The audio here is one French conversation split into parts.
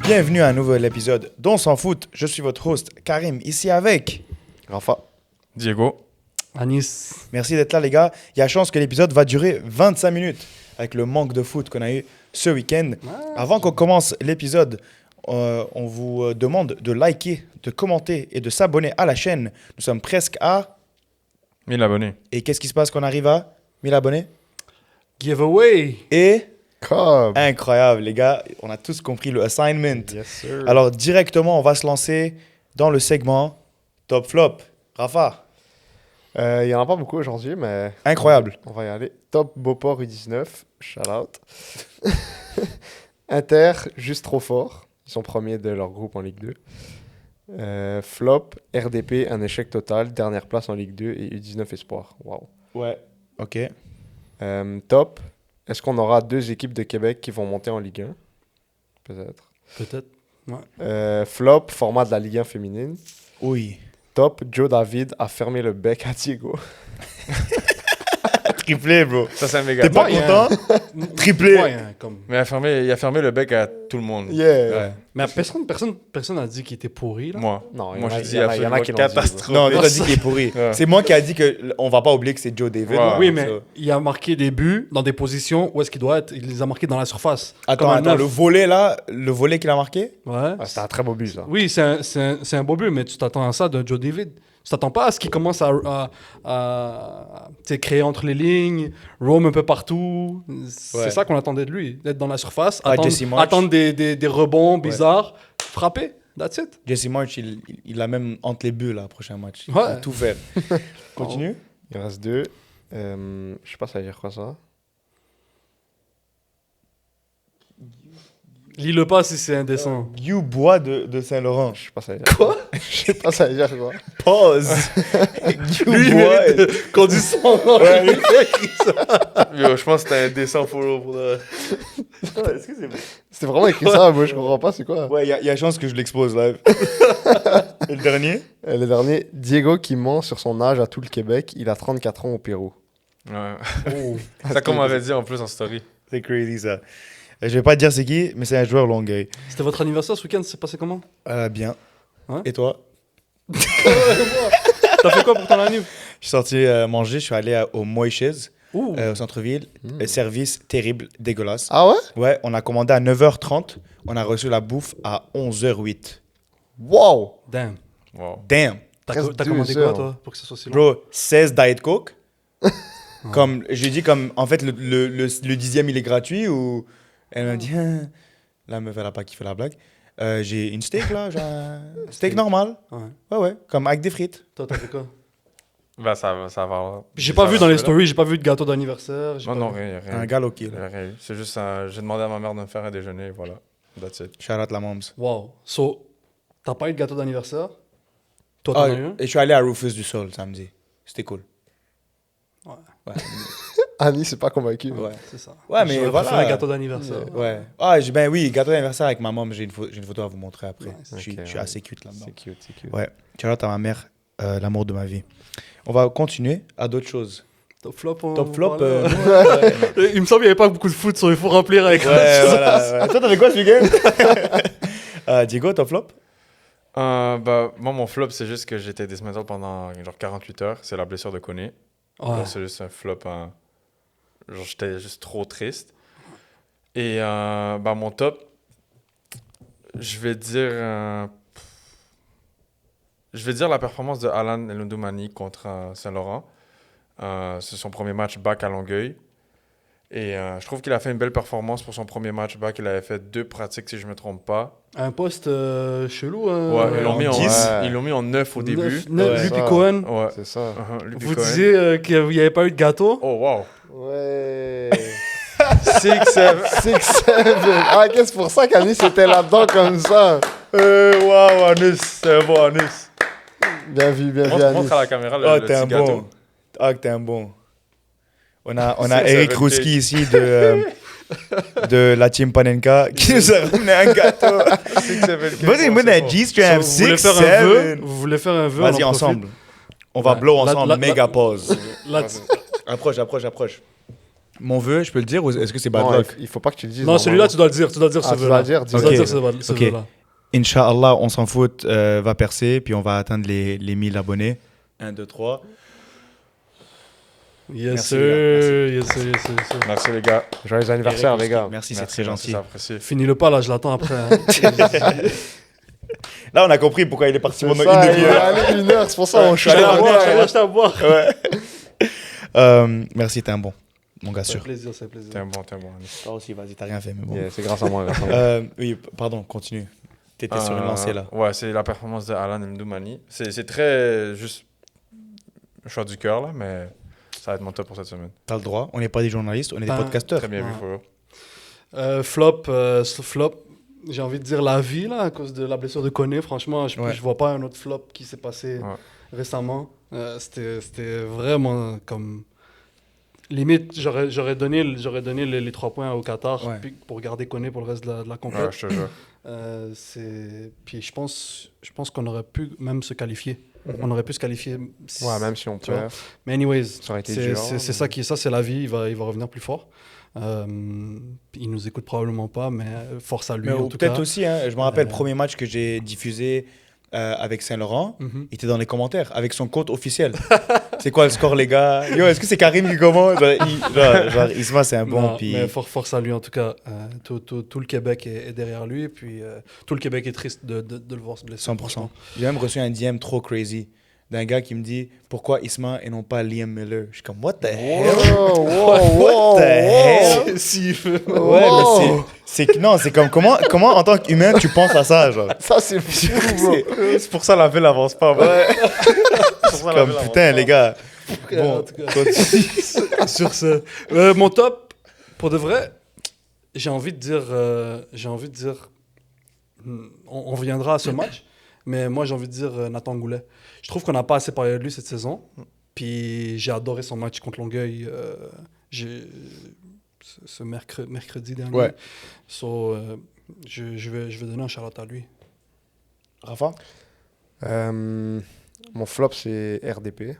Bienvenue à un nouvel épisode d'On s'en fout. Je suis votre host Karim, ici avec Rafa. Diego. Anis. Merci d'être là les gars. Il y a chance que l'épisode va durer 25 minutes avec le manque de foot qu'on a eu ce week-end. Avant qu'on commence l'épisode, on vous demande de liker, de commenter et de s'abonner à la chaîne. Nous sommes presque à... 1000 abonnés. Et qu'est-ce qui se passe quand on arrive à 1000 abonnés? Giveaway. Et... Cobb. Incroyable les gars, on a tous compris le assignment. Yes, sir. Alors directement, on va se lancer dans le segment Top Flop. Rafa, Il n'y en a pas beaucoup aujourd'hui, mais incroyable. on va y aller. Top Beauport U19, shout out. Inter, juste trop fort. Ils sont premiers de leur groupe en Ligue 2. Flop, RDP, un échec total. Dernière place en Ligue 2 et U19 Espoir. Wow. Ouais. Ok. Top, est-ce qu'on aura 2 équipes de Québec qui vont monter en Ligue 1? Peut-être. Peut-être. Flop, format de la Ligue 1 féminine. Oui. Top, Joe David a fermé le bec à Diego. Triplé, bro. Ça, c'est un méga. T'es pas Moyen. content? Triplé. Moyen, comme. Mais il a fermé le bec à tout le monde. Yeah. Ouais. Mais personne n'a dit qu'il était pourri, là. Moi. Non, Moi, je dis il y en a absolument qui l'ont dit, bro. catastrophe. Non, toi, t'as dit qu'il est pourri. Ouais. C'est moi qui a dit qu'on va pas oublier que c'est Joe David. Ouais. Oui, mais Ça. il a marqué des buts dans des positions où est-ce qu'il doit être. Il les a marqués dans la surface. Attends, Comme un attends, neuf. le volet là, le volet qu'il a marqué? Ouais. Ah, c'était un très beau but, ça. Oui, c'est un beau but, mais tu t'attends à ça de Joe David. Tu t'attends pas à ce qu'il commence à tu sais, créer entre les lignes, roam un peu partout. C'est Ouais. ça qu'on attendait de lui, d'être dans la surface, Ah, Jesse Marsh. attendre des rebonds bizarres, frapper, that's it. Jesse March, il a même entre les buts là, prochain match. Il Ouais. va tout faire. Continue. Il reste 2. Je sais pas ça veut dire quoi, ça. Lis-le pas si c'est indécent. You Bois de Saint-Laurent. Je sais pas ça veut dire quoi. Je sais pas ça veut dire quoi. Pause. You Lui, il Bois. mérite qu'on dise son nom. Yo, je pense que c'était un décent follow pour le... Est-ce que c'est vrai? C'était vraiment écrit ça, moi je comprends pas, c'est quoi. Ouais, il y a chance que je l'expose live. Et le dernier? Le dernier, Diego qui ment sur son âge à tout le Québec, il a 34 ans au Pérou. Ouais. Oh. Ça qu'on m'avait dit en plus en story. C'est crazy ça. Je vais pas te dire c'est qui, mais c'est un joueur Longueuil. C'était votre anniversaire ce week-end, c'est passé comment? Bien. Ouais. Et toi? T'as fait quoi pour ton anniv? Je suis sorti manger, je suis allé au Moïches, Ouh. au centre-ville. Service terrible, dégueulasse. Ah ouais? Ouais, on a commandé à 9h30, on a reçu la bouffe à 11h08. Wow! Damn. Wow. Damn! T'as Presque commandé 2 quoi, heures. toi, pour que ce soit si long? Bro, 16 Diet Coke. Comme, j'ai dit comme, en fait, le 10e, il est gratuit ou... Elle m'a dit, hein. La meuf, elle a pas kiffé la blague. J'ai une steak, là, genre, steak normal. Ouais. Ouais, comme avec des frites. Toi, t'as fait quoi? Bah, ça va. J'ai pas Ça vu va, dans les là. stories, j'ai pas vu de gâteau d'anniversaire. j'ai Non, pas non, vu. rien. Un gars loqué, là. Rien. C'est juste, j'ai demandé à ma mère de me faire un déjeuner, voilà. That's it. Shout out la moms. Wow. So, t'as pas eu de gâteau d'anniversaire? Toi, t'en Ah, as eu un? et je suis allé à Rufus du Sol samedi. C'était cool. Ouais. Annie, c'est pas convaincu. Ouais. C'est ça. Ouais, mais J'aurais voilà. préféré un gâteau d'anniversaire. Ouais. Ah, ben oui, gâteau d'anniversaire avec ma mom. J'ai une photo à vous montrer après. Ouais, je suis ok, assez cute là-dedans. C'est cute, c'est cute. Ouais. Shout out à ma mère, l'amour de ma vie. On va continuer à d'autres choses. Top flop, Top flop. voilà. Il me semble qu'il n'y avait pas beaucoup de foot, il faut remplir avec voilà. Ouais. Toi, t'avais quoi ce week-end? Diego, top flop? Bah, moi, mon flop, c'est juste que j'étais dismantled pendant genre 48 heures. C'est la blessure de Koné. Ouais. Genre, c'est juste un flop. Genre, j'étais juste trop triste. Et bah, mon top, je vais dire la performance de Alan Elundoumani contre Saint-Laurent. C'est son premier match back à Longueuil. Et je trouve qu'il a fait une belle performance pour son premier match back. Il avait fait 2 pratiques, si je ne me trompe pas. Un poste chelou. Ouais, ils l'ont mis, en en 10. ils l'ont mis en 9 au début. Ouais. Lui Ça. puis Cohen. Ouais. C'est ça. Lui puis Vous Cohen. disiez qu'il n'y avait pas eu de gâteau. Oh, wow. Ouais. 6-7. 6-7. Ah, qu'est-ce pour ça qu'Annie c'était là-dedans comme ça? Waouh, Anus, c'est un bon Anus. Bien vu, Montre Annie. à la caméra le Oh, petit t'es un gâteau. bon. Ah, que t'es un bon. On a C'est Eric ça, Rouski cake. ici de la team Panenka qui nous a ramené un gâteau. Vas-y, moi, la G-Strap, So, vous voulez 6, faire un vœu? 7. Vous voulez faire un vœu? Vas-y, on en ensemble. On va Ouais. blow La- ensemble, la- méga pause. profite. Là, Approche. Mon vœu, je peux le dire ou est-ce que c'est bad Non, luck? il faut pas que tu le dises. Non, celui-là, normalement. tu dois le dire. Tu dois dire ce Ah, tu vœu-là. dois dire, Tu dois dis-le. dire ce Ok. vœu-là. Inch'Allah, on s'en fout, va percer, puis on va atteindre les 1000 abonnés. 1, 2, 3. Yes, Merci, sir. les Yes, sir. Yes, sir. Yes, sir. Merci les gars. Joyeux anniversaire, les gars. Merci, c'est Merci, très merci, gentil. c'est apprécié. Finis-le pas, là, je l'attends après. hein. Là, on a compris pourquoi il est parti pendant Ça, une il est demi-heure. allé 1 heure, c'est pour ça on Je t'ai à boire, je t'ai à boire. Merci, t'es un bon gars C'est sûr. plaisir, c'est plaisir. T'es un bon. Toi aussi, vas-y, t'as rien fait, mais bon. C'est grâce à moi. Oui, pardon, continue. T'étais sur une lancée là. Ouais, c'est la performance de Alan Mdoumani. C'est très juste choix du cœur, là, mais ça va être mon top pour cette semaine. T'as le droit. On n'est pas des journalistes, on est des Ah, podcasteurs. Très bien vu, Ouais. Foro. Flop. J'ai envie de dire la vie, là, à cause de la blessure de Koné. Franchement, je vois pas un autre flop qui s'est passé Ouais. récemment. C'était vraiment comme. Limite, j'aurais donné les 3 points au Qatar Ouais. puis pour garder Koné pour le reste de la Ouais, compétition. je te jure. Puis je pense qu'on aurait pu même se qualifier. On aurait pu se qualifier. Ouais, même si on Tu vois. perd, Mais anyways, ça aurait été c'est dur. ça c'est la vie. Il va revenir plus fort. Il nous écoute probablement pas, mais force à lui Mais en tout peut-être cas. aussi, hein, je me rappelle, le premier match que j'ai diffusé avec Saint-Laurent, Mhm. il était dans les commentaires, avec son compte officiel. C'est quoi le score, les gars? Yo, est-ce que c'est Karim qui commence? Genre, Isma, c'est un bon. Non, Puis... mais force à lui en tout cas. Tout le Québec est derrière lui. Et puis tout le Québec est triste de le voir se blesser. 100%. J'ai même reçu un DM trop crazy d'un gars qui me dit pourquoi Isma et non pas Liam Miller. Je suis comme, what the hell? What the hell? Ouais, mais non, c'est comme comment en tant qu'humain tu penses à ça, genre. Ça, c'est fou, bro. C'est pour ça la ville avance pas. Ouais. C'est pour ça la Comme ville avance putain, pas. les gars. En Bon, tout cas. continue. Sur ce, mon top, pour de vrai, j'ai envie de dire, on reviendra à ce match, mais moi j'ai envie de dire Nathan Goulet. Je trouve qu'on n'a pas assez parlé de lui cette saison, puis j'ai adoré son match contre Longueuil ce mercredi dernier. Ouais. So, je vais donner un shout-out à lui. Rafa? Mon flop, c'est RDP.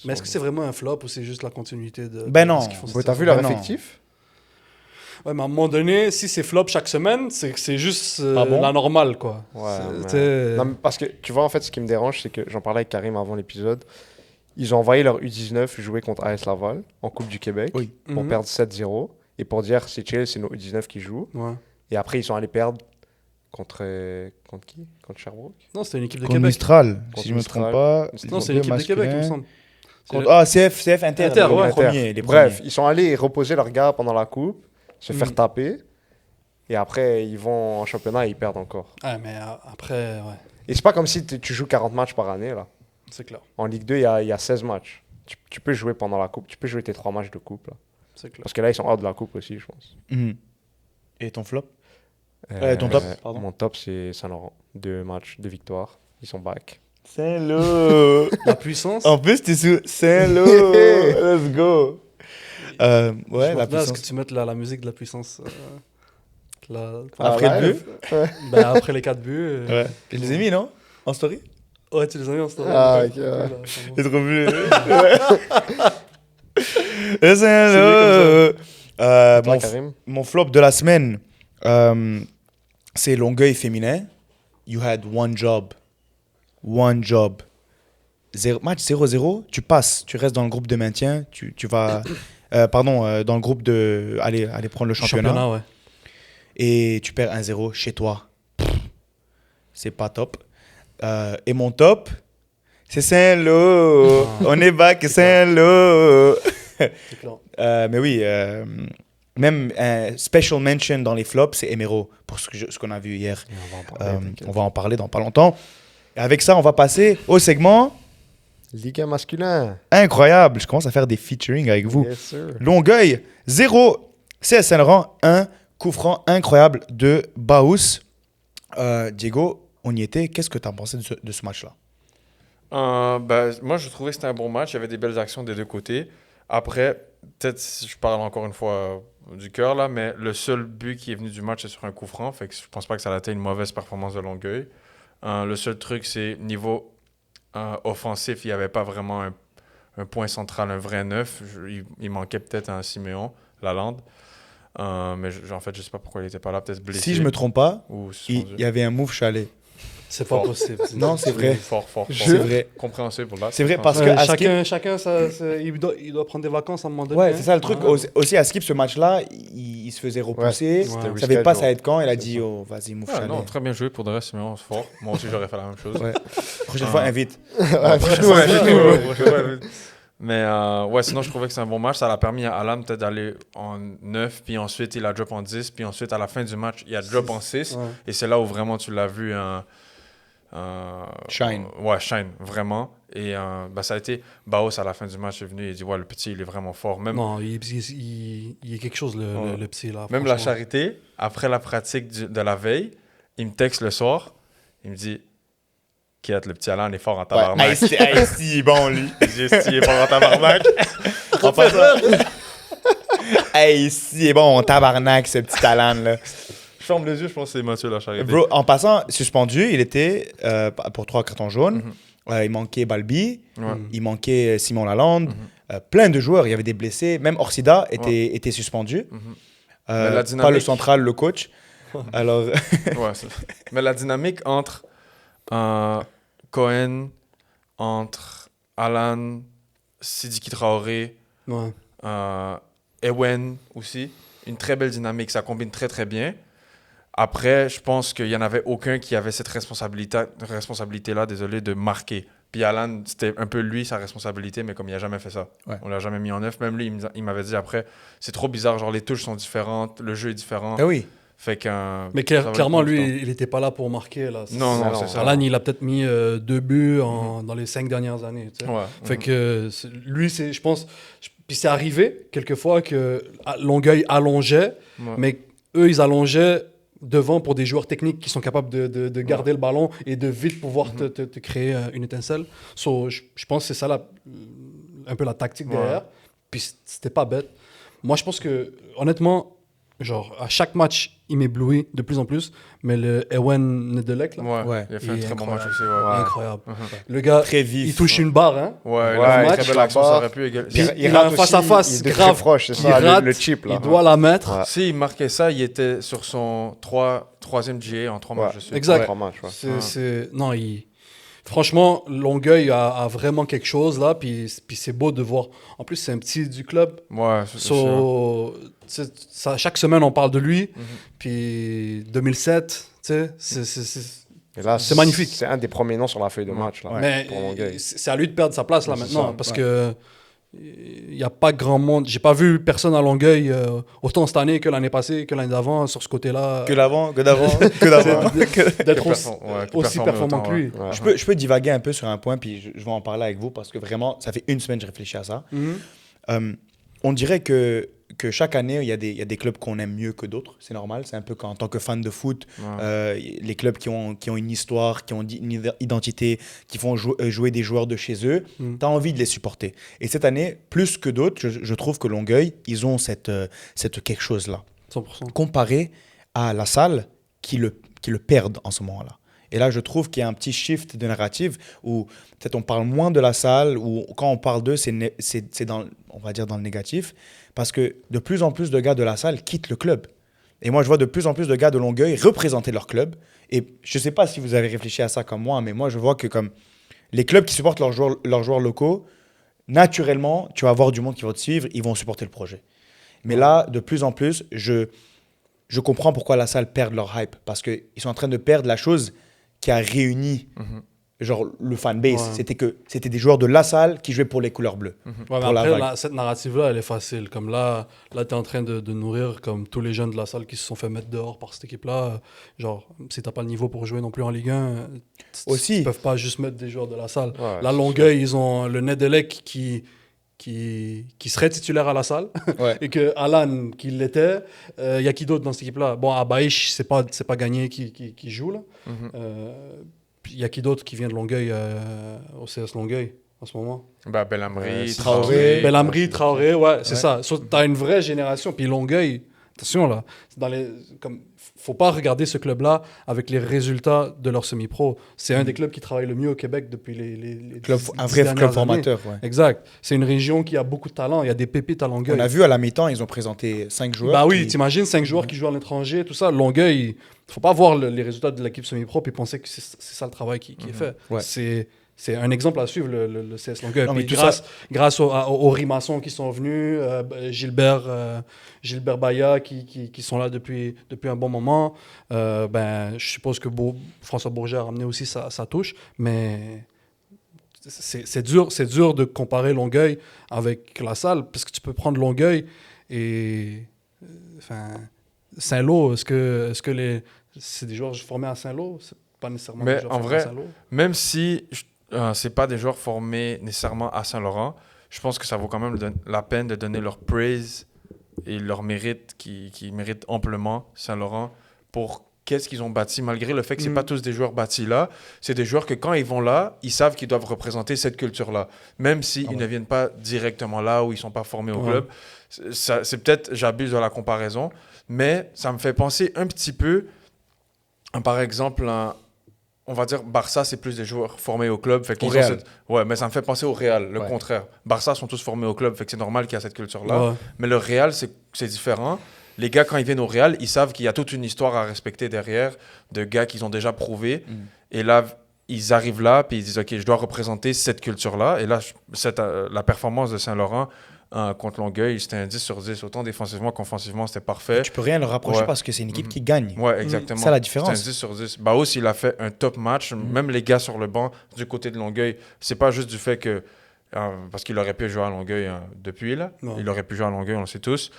Mais est-ce que c'est vraiment un flop ou c'est juste la continuité de Ben non. ce qu'ils font cette T'as saison? vu leur Ben non. effectif? Ouais, mais à un moment donné, si c'est flop chaque semaine, c'est juste Pas bon. la normale, quoi. Ouais, mais- T'sais, Non, mais parce que tu vois, en fait, ce qui me dérange, c'est que j'en parlais avec Karim avant l'épisode. Ils ont envoyé leur U19 jouer contre AS Laval en Coupe du Québec Oui. pour Mhm. perdre 7-0 et pour dire c'est chill, c'est nos U19 qui jouent. Ouais. Et après, ils sont allés perdre contre qui? Contre Sherbrooke? Non, c'était une équipe de Contre Québec. Mistral, Contre si je me Mistral. trompe pas. Non, c'est une équipe de Québec, il me semble. Ah, CF Inter, Inter, les ouais. premiers. Les Bref, premiers. ils sont allés reposer leurs gars pendant la coupe, se Mhm. faire taper. Et après, ils vont en championnat et ils perdent encore. Ouais, mais après, ouais, Et c'est pas comme si tu joues 40 matchs par année, là. c'est clair. En Ligue 2, il y a 16 matchs. Tu peux jouer pendant la coupe. Tu peux jouer tes 3 matchs de coupe, là. C'est clair. Parce que là, ils sont hors de la coupe aussi, je pense. Mhm. Et ton flop? Ton top, pardon. Mon top, c'est Saint-Laurent. 2 matchs, 2 victoires. Ils sont back. Saint-Lô. La puissance. En plus, t'es sous Saint-Lô. Let's go. Ouais, Je la m'attendais à ce puissance. que tu mettes la musique de la puissance. Après Ah, le live? but? Après les 4 buts. Ouais. Je les ai mis, non? En story? Ouais, tu les as mis en story. Ah, Ouais, ok, cool, ouais. là, J'ai trop vu. C'est Saint-Lô. Toi, Karim? Mon flop de la semaine, c'est Longueuil féminin. You had one job. One job. Match 0-0, tu passes. Tu restes dans le groupe de maintien. Tu vas. Dans le groupe de. Aller prendre le championnat. ouais. Et tu perds 1-0 chez toi. C'est pas top. Et mon top, c'est Saint-Lô. On est back, Saint-Lô. C'est clair. Mais oui, même un special mention dans les flops, c'est Emero, pour ce qu'on a vu hier. On va en parler dans pas longtemps. Et avec ça, on va passer au segment Ligue 1 masculin. incroyable. Je commence à faire des featuring avec vous. Yes, sir. Longueuil, 0. CS Saint-Laurent, 1. Coup franc incroyable de Baous. Diego, on y était. Qu'est-ce que tu as pensé de ce match-là? Moi, je trouvais que c'était un bon match. Il y avait des belles actions des deux côtés. Après, peut-être si je parle encore une fois du cœur, là, mais le seul but qui est venu du match, c'est sur un coup franc. Fait que je pense pas que ça a été une mauvaise performance de Longueuil. Le seul truc, c'est niveau offensif, il n'y avait pas vraiment un un point central, un vrai neuf. Il manquait peut-être un Siméon, Lalande. Mais en fait, je sais pas pourquoi il était pas là, peut-être blessé. Si je me trompe pas, ou il suspendu. y avait un move chalet. C'est pas possible. Non, c'est vrai. Fort. C'est vrai. Compréhensible là. C'est vrai parce que Ouais, Askip, chacun il doit prendre des vacances à un moment donné. ouais, hein. c'est ça le truc. Ah. Aussi, Askip, ce match-là, il se faisait repousser. c'était Il savait pas ça reschedule. être quand. Il a C'est dit, ça. oh, vas-y, move Ah, chalet. non, très bien joué pour de reste, Siméon, c'est fort. Moi aussi, j'aurais fait la même chose. Ouais. Prochaine fois, invite. Mais ouais, sinon, je trouvais que c'est un bon match. Ça l'a permis à Alan peut-être d'aller en 9, puis ensuite, il a drop en 10, puis ensuite, à la fin du match, il a drop en 6. Ouais. Et c'est là où vraiment tu l'as vu Shine. Ouais, shine, vraiment. Et ça a été Baos à la fin du match est venu et il dit ouais, le petit, il est vraiment fort. Même, Non, il est quelque chose, le psy, là. même la franchement. charité, après la pratique de la veille, il me texte le soir, il me dit Kiat, le petit Alan est fort en tabarnak. Ice-T, il est bon, lui. Il dit il est fort en tabarnak. En passant. Ice-T est bon, tabarnak, ce petit talent là. Je ferme les yeux, je pense que c'est Mathieu la charité. Bro, en passant, suspendu, il était pour 3 cartons jaunes. Mhm. Il manquait Balbi, Ouais. il manquait Simon Lalande, plein de joueurs. Il y avait des blessés. Même Orsida était suspendu. Mhm. Mais la Pas dynamique- le central, le coach. Alors, Ouais, mais la dynamique entre Cohen, entre Alan, Sidiki Traoré, Ouais. Ewen aussi, une très belle dynamique. Ça combine très, très bien. Après, je pense qu'il n'y en avait aucun qui avait cette responsabilité-là, désolé, de marquer. Puis Alan, c'était un peu lui, sa responsabilité, mais comme il n'a jamais fait ça. Ouais. On l'a jamais mis en œuvre. Même lui, il m'avait dit après, c'est trop bizarre, genre les touches sont différentes, le jeu est différent. ah oui. Fait qu'un... Mais ça va clairement, être constant. lui, il n'était pas là pour marquer. Là. Non, non, c'est ça. Alan, il a peut-être mis 2 buts dans les 5 dernières années. Tu sais. Ouais. Fait que lui, je pense. Puis c'est arrivé quelquefois que Longueuil allongeait, Ouais. mais eux, ils allongeaient devant pour des joueurs techniques qui sont capables de garder le ballon et de vite pouvoir te créer une étincelle. So, je pense que c'est ça un peu la tactique derrière. Puis c'était pas bête. Moi, je pense que, honnêtement, genre, à chaque match, il m'éblouit de plus en plus. Mais le Ewen Nedelec, là, Ouais. Il a fait Il un est très bon match incroyable. aussi. Ouais. incroyable. Le gars, Très vif. il touche une barre, hein. Ouais, Ouais, il a fait une match, très belle action, la ça barre. aurait pu égaler. Puis il rate a un face-à-face aussi, il est grave. très proche, c'est Il ça, rate, le chip là. il doit la mettre. Ouais. S'il marquait ça, il était sur son troisième GA en 3 matchs de suite. Exact. Trois matchs, ouais. Non, franchement, Longueuil a vraiment quelque chose là, puis c'est beau de voir. En plus, c'est un petit du club. Ouais, c'est sûr. Chaque semaine, on parle de lui. Puis 2007, tu sais, Et là, C'est magnifique. C'est un des premiers noms sur la feuille de match là. mais pour Longueuil. c'est à lui de perdre sa place là C'est maintenant, ça, parce ouais. que il n'y a pas grand monde. J'ai pas vu personne à Longueuil autant cette année que l'année passée, que l'année d'avant sur ce côté-là. Que d'avant, que d'avant, que d'avant. D'être Que aussi, que aussi performer performant autant, que lui. Ouais. Je peux divaguer un peu sur un point, puis je vais en parler avec vous parce que vraiment, ça fait une semaine que je réfléchis à ça. On dirait que chaque année, il y a des clubs qu'on aime mieux que d'autres. C'est normal. C'est un peu en tant que fan de foot, les clubs qui ont une histoire, qui ont une identité, qui font jouer des joueurs de chez eux, tu as envie de les supporter. Et cette année, plus que d'autres, je trouve que Longueuil, ils ont cette quelque chose-là. 100%. Comparé à la salle qui le perdent en ce moment-là. Et là, je trouve qu'il y a un petit shift de narrative où peut-être on parle moins de la salle, ou quand on parle d'eux, c'est dans, on va dire dans le négatif, parce que de plus en plus de gars de la salle quittent le club. Et moi, je vois de plus en plus de gars de Longueuil représenter leur club. Et je ne sais pas si vous avez réfléchi à ça comme moi, mais moi, je vois que comme les clubs qui supportent leurs joueurs locaux, naturellement, tu vas avoir du monde qui va te suivre, ils vont supporter le projet. Mais là, de plus en plus, je comprends pourquoi la salle perd leur hype. Parce qu'ils sont en train de perdre la chose qui a réuni genre, le fanbase. Ouais. C'était des joueurs de la salle qui jouaient pour les couleurs bleues. Ouais, mais Pour la après, vague. cette narrative-là, elle est facile. Comme là tu es en train de nourrir comme tous les jeunes de la salle qui se sont fait mettre dehors par cette équipe-là. Genre, si t'as pas le niveau pour jouer non plus en Ligue 1, Aussi. ils peuvent pas juste mettre des joueurs de la salle. Ouais, La c'est Longueuil, ils ont le Nedelec qui serait titulaire à la salle Ouais. et que Alan qui l'était. Il y a qui d'autre dans cette équipe-là? Bon, Abaïch, c'est pas gagné qui joue là. Il y a qui d'autre qui vient de Longueuil au CS Longueuil en ce moment? Belhamri, Traoré. Belhamri, Traoré, ouais, c'est ça. So, t'as une vraie génération. Puis Longueuil, attention là, faut pas regarder ce club-là avec les résultats de leur semi-pro. C'est un des clubs qui travaille le mieux au Québec depuis les Un vrai club dernières formateur. années. Ouais. Exact. C'est une région qui a beaucoup de talent. Il y a des pépites à Longueuil. On a vu à la mi-temps, ils ont présenté 5 joueurs. Bah oui, qui- t'imagines 5 joueurs qui jouent à l'étranger, tout ça. Longueuil, faut pas voir les résultats de l'équipe semi-pro et penser que c'est ça le travail qui est fait. Ouais. C'est un exemple à suivre, le CS Longueuil. Non, mais Puis tout grâce aux rimaçons qui sont venus, Gilbert Baya qui sont là depuis un bon moment. Je suppose que François Bourget a ramené aussi sa touche, mais c'est dur de comparer Longueuil avec La Salle, parce que tu peux prendre Longueuil et Saint-Lô. Est-ce que c'est des joueurs formés à Saint-Lô? C'est pas nécessairement Mais des joueurs en formés à vrai, Saint-Lô. Même si c'est pas des joueurs formés nécessairement à Saint-Laurent, je pense que ça vaut quand même la peine de donner leur praise et leur mérite qui méritent amplement Saint-Laurent pour qu'est-ce qu'ils ont bâti, malgré le fait que c'est pas tous des joueurs bâtis là. C'est des joueurs que quand ils vont là, ils savent qu'ils doivent représenter cette culture-là. Même s'ils ne viennent pas directement là ou ils sont pas formés au club. C'est peut-être, j'abuse de la comparaison, mais ça me fait penser un petit peu, par exemple, on va dire Barça, c'est plus des joueurs formés au club. Fait qu'ils Au Real. Ouais, mais ça me fait penser au Real, le Ouais. contraire. Barça sont tous formés au club, fait que c'est normal qu'il y a cette culture-là. Ouais. Mais le Real, c'est différent. Les gars, quand ils viennent au Real, ils savent qu'il y a toute une histoire à respecter derrière, de gars qu'ils ont déjà prouvé. Et là, ils arrivent là, puis ils disent, OK, je dois représenter cette culture-là. Et là, la performance de Saint-Laurent contre Longueuil, c'était un 10 sur 10. Autant défensivement qu'offensivement, c'était parfait. Tu peux rien leur rapprocher Ouais. parce que c'est une équipe qui gagne. Ouais, exactement. C'est ça la différence. C'est un 10 sur 10. Baos, il a fait un top match. Même les gars sur le banc du côté de Longueuil, c'est pas juste du fait que... parce qu'il aurait pu jouer à Longueuil depuis, là. Non. Il aurait pu jouer à Longueuil, on le sait tous.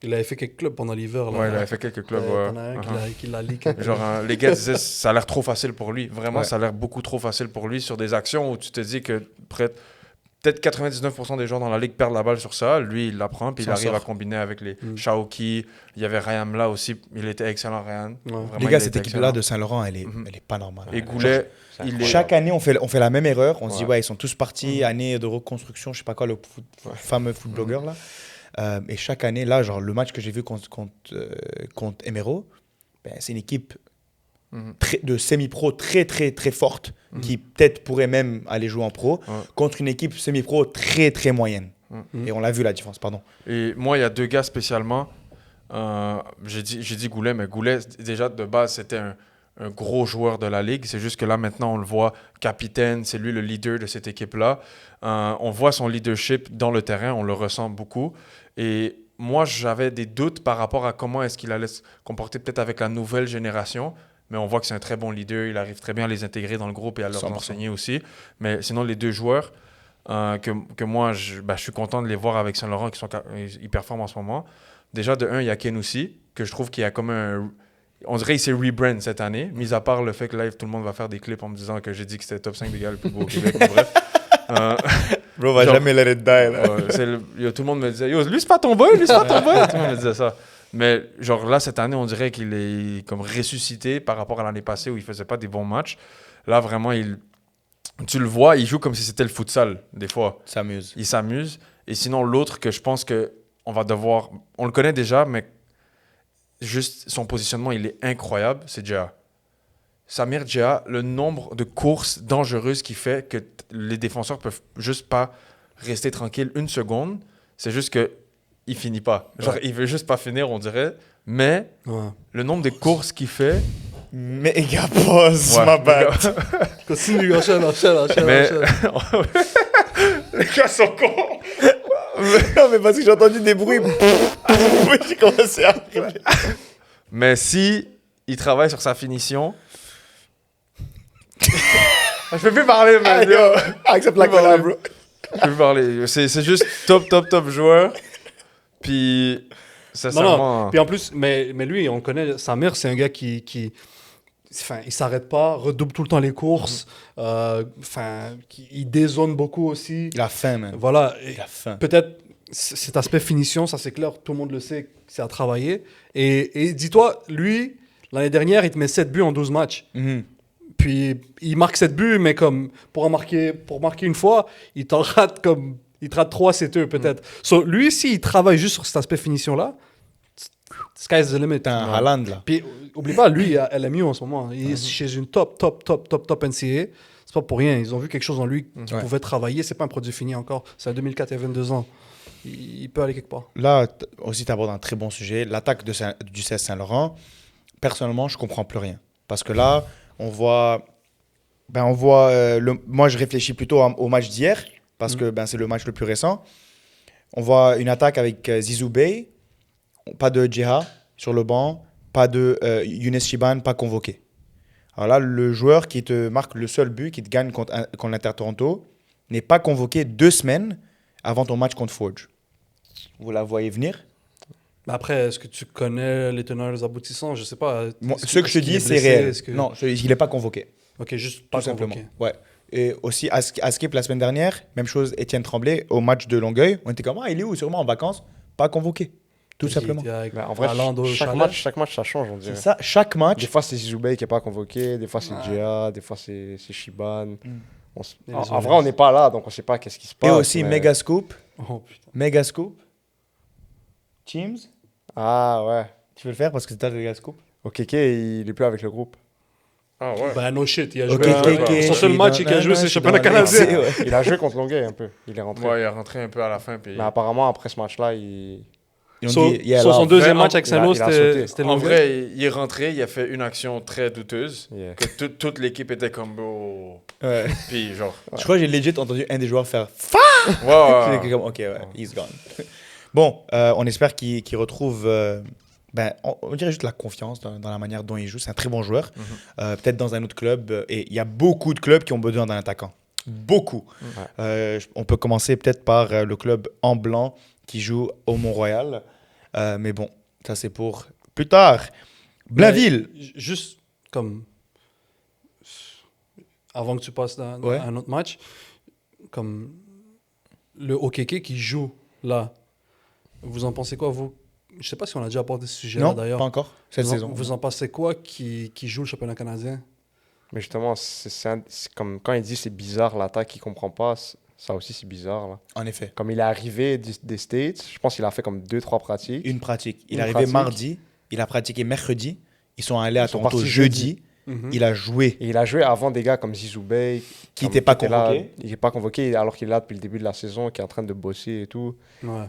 Il avait fait quelques clubs pendant l'hiver. Là. Ouais, il avait fait quelques clubs. T'en as un qui l'a leak. Genre, les gars disaient ça a l'air trop facile pour lui. Vraiment, Ouais. ça a l'air beaucoup trop facile pour lui sur des actions où tu te dis que peut-être 99% des gens dans la ligue perdent la balle sur ça. Lui, il la prend, puis il S'en arrive sort. à combiner avec les Shaoki. Il y avait Ryan là aussi. Il était excellent, Ryan. Vraiment, Les il gars, était cette équipe-là de Saint-Laurent, elle est pas normale. Et Goulet, il est... Chaque année, on fait la même erreur. On se dit, Ouais. ils sont tous partis, année de reconstruction, je sais pas quoi, le fameux foot blogueur là. Et chaque année, là, genre le match que j'ai vu contre Emero, c'est une équipe de semi-pro très, très, très forte qui peut-être pourrait même aller jouer en pro contre une équipe semi-pro très, très moyenne. Et on l'a vu la différence, pardon. Et moi, il y a deux gars spécialement. J'ai dit Goulet, mais Goulet, déjà, de base, c'était un gros joueur de la Ligue. C'est juste que là, maintenant, on le voit capitaine. C'est lui le leader de cette équipe-là. On voit son leadership dans le terrain. On le ressent beaucoup. Et moi, j'avais des doutes par rapport à comment est-ce qu'il allait se comporter peut-être avec la nouvelle génération. Mais on voit que c'est un très bon leader. Il arrive très bien à les intégrer dans le groupe et à leur 100%. enseigner aussi. Mais sinon, les deux joueurs que moi, je suis content de les voir avec Saint-Laurent, ils performent en ce moment. Déjà, de un, il y a Kenoussi, que je trouve qu'il y a comme on dirait qu'il s'est rebrand cette année, mis à part le fait que là, tout le monde va faire des clips en me disant que j'ai dit que c'était top 5 des gars le plus beau au Québec. Mais bref. Bro, va Genre- jamais let it die là. Tout le monde me disait, yo, lui, c'est pas ton boy, lui, c'est pas ton boy. Tout le monde me disait ça. Mais genre là, cette année, on dirait qu'il est comme ressuscité par rapport à l'année passée où il faisait pas des bons matchs. Là, vraiment, tu le vois, il joue comme si c'était le futsal, des fois. S'amuse. Il s'amuse. Et sinon, l'autre que je pense que on va devoir... On le connaît déjà, mais juste son positionnement, il est incroyable, c'est Djea. Samir Djea, le nombre de courses dangereuses qu'il fait que les défenseurs peuvent juste pas rester tranquilles une seconde. C'est juste que il finit pas. Genre, il veut juste pas finir, on dirait. Mais le nombre de courses qu'il fait... Méga pause, Ouais, ma bad. Continue, enchaîne. Mais... Les gars sont cons. Non, mais parce que j'ai entendu des bruits. Oui, j'ai commencé à rigoler. Mais si il travaille sur sa finition... Je peux plus parler, man. Yo, accepte la collab, bro. Je peux plus parler. C'est juste top joueur. Puis, sincèrement... Puis en plus, mais lui, on le connaît, Samir, c'est un gars qui il s'arrête pas, redouble tout le temps les courses. Il dézone beaucoup aussi. Il a faim, man. Voilà. Il a faim. Peut-être cet aspect finition, ça c'est clair, tout le monde le sait, c'est à travailler. Et dis-toi, lui, l'année dernière, il te met 7 buts en 12 matchs. Puis il marque 7 buts, mais comme pour marquer une fois, il te rate 3 CTE peut-être. So, lui, s'il travaille juste sur cet aspect finition-là, Sky's the limit. T'as un Haaland, là. Puis, oublie pas, lui, à LMU en ce moment, il est chez une top NCAA. C'est pas pour rien. Ils ont vu quelque chose en lui qui Ouais. pouvait travailler. C'est pas un produit fini encore. C'est un 2004, il y a 22 ans. Il peut aller quelque part. Là, aussi, tu abordes un très bon sujet. L'attaque du CS Saint-Laurent, personnellement, je comprends plus rien. Parce que là, on voit... moi, je réfléchis plutôt au match d'hier, parce que c'est le match le plus récent. On voit une attaque avec Zizou Bey, pas de Djeha sur le banc, pas de Younes Chiban, pas convoqué. Alors là, le joueur qui te marque le seul but, qui te gagne contre l'Inter Toronto, n'est pas convoqué 2 semaines avant ton match contre Forge. Vous la voyez venir? Mais après, est-ce que tu connais les tenants et les aboutissants? Je sais pas. Ce que je te dis, c'est réel. Non, il n'est pas convoqué. Ok, juste Tout pas simplement. convoqué. Ouais. Et aussi, à Skip, la semaine dernière, même chose, Étienne Tremblay, au match de Longueuil, on était comme, il est où? Sûrement en vacances, pas convoqué. Tout simplement. En vrai, chaque match, ça change, on dirait. C'est ça, chaque match. Des fois, c'est Zizou Bey qui n'est pas convoqué, des fois, c'est Djea, des fois, c'est Chiban. En vrai, on n'est pas là, donc on ne sait pas qu'est-ce qui se passe. Et aussi, Megascoop. Oh putain. Megascoop. Teams. Ah ouais. Tu veux le faire parce que c'est ta Megascoop? Okeke, il est plus avec le groupe. Ah ouais. Ben no shit, il a Ok, joué. ok, Son seul match qu'il a joué, c'est le championnat canadien. Il a joué contre Longueuil un peu. Il est rentré. Ouais, il est rentré un peu à la fin. Puis... Mais apparemment, après ce match-là, il... Ils ont Sur dit, yeah, son love. deuxième Ouais, match avec il a Saint-Lô, sauté. c'était En Longueuil. vrai, il est rentré, il a fait une action très douteuse. Yeah. Que toute l'équipe était comme beau. Ouais. Puis genre. Je crois que j'ai legit entendu un des joueurs faire Ouais, ouais, J'étais comme, ok, ouais, he's gone. Bon, on espère qu'il retrouve, on dirait juste la confiance dans la manière dont il joue. C'est un très bon joueur. Peut-être dans un autre club. Et il y a beaucoup de clubs qui ont besoin d'un attaquant. Beaucoup. On peut commencer peut-être par le club en blanc qui joue au Mont-Royal. Mais bon, ça c'est pour plus tard. Blainville. Juste comme. Avant que tu passes à Ouais. un autre match, comme le Okeke qui joue là, vous en pensez quoi, vous? Je sais pas si on a déjà abordé ce sujet-là Non, d'ailleurs. pas encore. Cette Vous saison. vous en pensez quoi qui joue le championnat canadien? Mais justement, c'est comme quand il dit c'est bizarre l'attaque, il comprend pas. Ça aussi, c'est bizarre. Là. En effet. Comme il est arrivé des States, je pense qu'il a fait comme 2-3 pratiques. Une pratique. Il Une est arrivé pratique. mardi. Il a pratiqué mercredi. Ils sont allés à Ils sont Toronto partis jeudi. Mhm. Il a joué. Et il a joué avant des gars comme Zizou Bey. Qui comme n'était pas était là. convoqué. Il n'est pas convoqué alors qu'il est là depuis le début de la saison, qui est en train de bosser et tout. Ouais.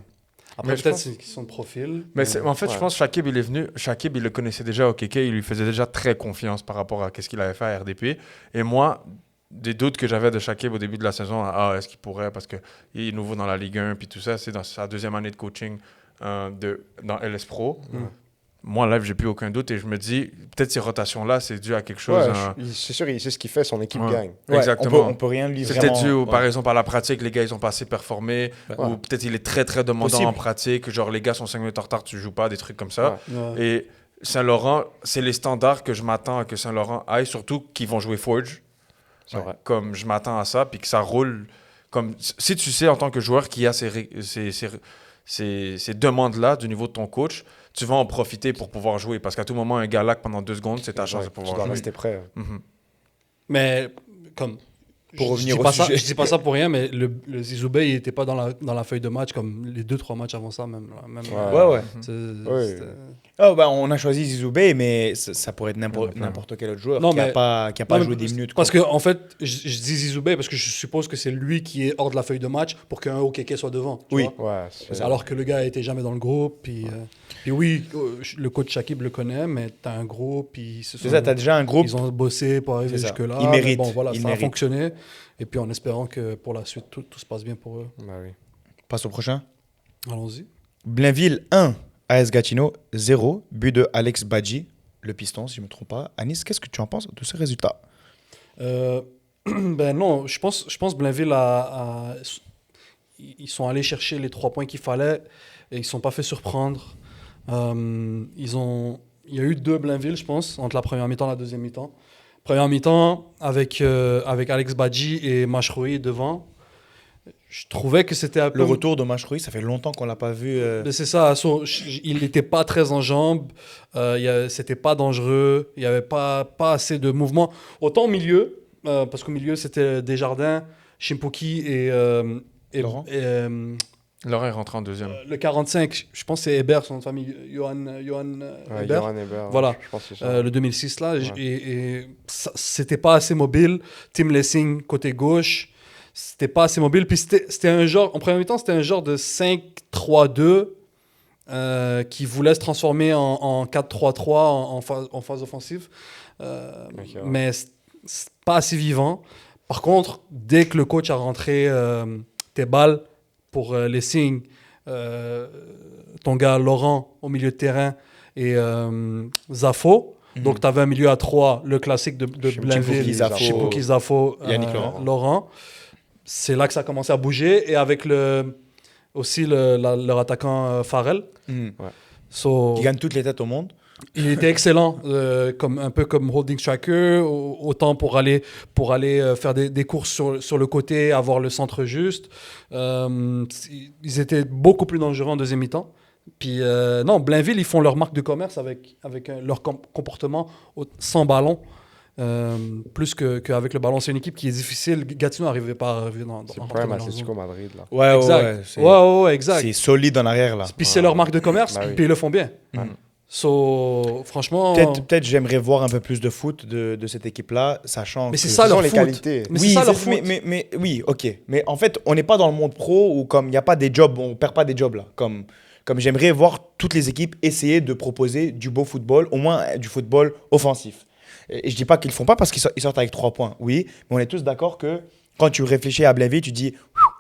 Après, Mais je peut-être pense- c'est une question de profil. Mais en fait, je Ouais. pense que Shakib, il est venu. Shakib, il le connaissait déjà au KK. Il lui faisait déjà très confiance par rapport à ce qu'il avait fait à RDP. Et moi, des doutes que j'avais de Shakib au début de la saison, est-ce qu'il pourrait, parce qu'il est nouveau dans la Ligue 1, puis tout ça, c'est dans sa deuxième année de coaching dans LS Pro. Moi, là, j'ai plus aucun doute et je me dis, peut-être ces rotations-là, c'est dû à quelque chose. C'est sûr, il sait ce qu'il fait, son équipe Ouais. gagne. Ouais, Exactement. On peut rien lui C'est vraiment... peut-être dû, ouais. par exemple, à la pratique, les gars, ils ont pas assez performé, Ouais. ou peut-être il est très, très demandant Possible. en pratique, genre les gars sont 5 minutes en retard, tu joues pas, des trucs comme ça. Ouais. Et Saint-Laurent, c'est les standards que je m'attends à que Saint-Laurent aille, surtout qu'ils vont jouer Forge. C'est vrai. Comme je m'attends à ça, puis que ça roule. Comme, si tu sais en tant que joueur qu'il y a ces demandes-là du niveau de ton coach, tu vas en profiter pour pouvoir jouer. Parce qu'à tout moment, un galac pendant 2 secondes, c'est ta chance de Tu pouvoir dois jouer. rester prêt. Mhm. Mais comme. Pour je revenir dis au pas ça, sujet. je dis pas ça pour rien, mais le Zizou Bey, il n'était pas dans la feuille de match comme les 2-3 matchs avant ça, même. Ouais. C'était- On a choisi Zizou Bey, mais ça pourrait être n'importe quel autre joueur Non, qui n'a mais- pas Non, mais joué des minutes. Parce que, en fait, je dis Zizou Bey parce que je suppose que c'est lui qui est hors de la feuille de match pour qu'un Okeke soit devant. tu Oui. vois. Ouais, c'est- Alors que le gars n'était jamais dans le groupe. Puis oui, le coach Shakib le connaît, mais t'as un groupe. Puis C'est ça, tu as déjà un groupe. Ils ont bossé pour arriver C'est ça. jusque-là. Ils mais méritent. Bon, voilà, Ils ça méritent. a fonctionné. Et puis en espérant que pour la suite, tout se passe bien pour eux. Bah oui. Passe au prochain. Allons-y. Blainville 1, AS Gatineau 0, but de Alex Badji, le piston, si je ne me trompe pas. Anis, qu'est-ce que tu en penses de ce résultat? Ben non, je pense Blainville ils sont allés chercher les 3 points qu'il fallait et ils ne sont pas fait surprendre. Il y a eu 2 Blainville, je pense, entre la première mi-temps et la deuxième mi-temps. Première mi-temps avec Alex Badji et Mashroui devant. Je trouvais que c'était un peu... Le retour de Mashroui, ça fait longtemps qu'on ne l'a pas vu. Mais c'est ça, il n'était pas très en jambes, c'était pas dangereux, il n'y avait pas assez de mouvement. Autant au milieu, parce qu'au milieu c'était Desjardins, Shimpuki et Laurent. Laurent est rentré en deuxième. Le 45, je pense que c'est Hébert, son nom de famille, Johan Ouais, Hébert. Johan Hébert, Voilà. je pense que c'est ça. Le 2006 là, Ouais. et c'était pas assez mobile. Tim Lessing côté gauche, c'était pas assez mobile. Puis c'était un genre, en premier temps, c'était un genre de 5-3-2 qui voulait se transformer en 4-3-3 en phase offensive. ouais. Mais c'est pas assez vivant. Par contre, dès que le coach a rentré tes balles pour Lessing, ton gars Laurent au milieu de terrain et Zafo. Donc, tu avais un milieu à 3, le classique de Blainville, Zafo. Chipuki, Zafo, Yannick Laurent. C'est là que ça a commencé à bouger. Et avec aussi leur attaquant Farrell. Mhm. So, Qui gagne toutes les têtes au monde. il était excellent, un peu comme holding striker, autant pour aller faire des courses sur le côté, avoir le centre juste. Ils étaient beaucoup plus dangereux en deuxième mi-temps. Puis non, Blainville, ils font leur marque de commerce avec leur comportement sans ballon. Plus qu'avec le ballon. C'est une équipe qui est difficile. Gatineau n'arrivait pas à arriver dans C'est rentrer Prime dans leur Atlético zone. Madrid, là. Ouais, Exact. ouais. Ouais, exact. C'est solide en arrière, là. Puis c'est leur marque de commerce, Bah oui. puis ils le font bien. Mhm. So, franchement... Peut-être j'aimerais voir un peu plus de foot de cette équipe-là, sachant Mais c'est que- ça Ce leur sont les foot. qualités. Mais oui, c'est ça leur c'est- foot. mais oui, ok. Mais en fait, on n'est pas dans le monde pro où comme il n'y a pas des jobs, on perd pas des jobs là. Comme j'aimerais voir toutes les équipes essayer de proposer du beau football, au moins du football offensif. Et je dis pas qu'ils le font pas parce qu'ils sortent avec 3 points, oui, mais on est tous d'accord que quand tu réfléchis à Blainville, tu dis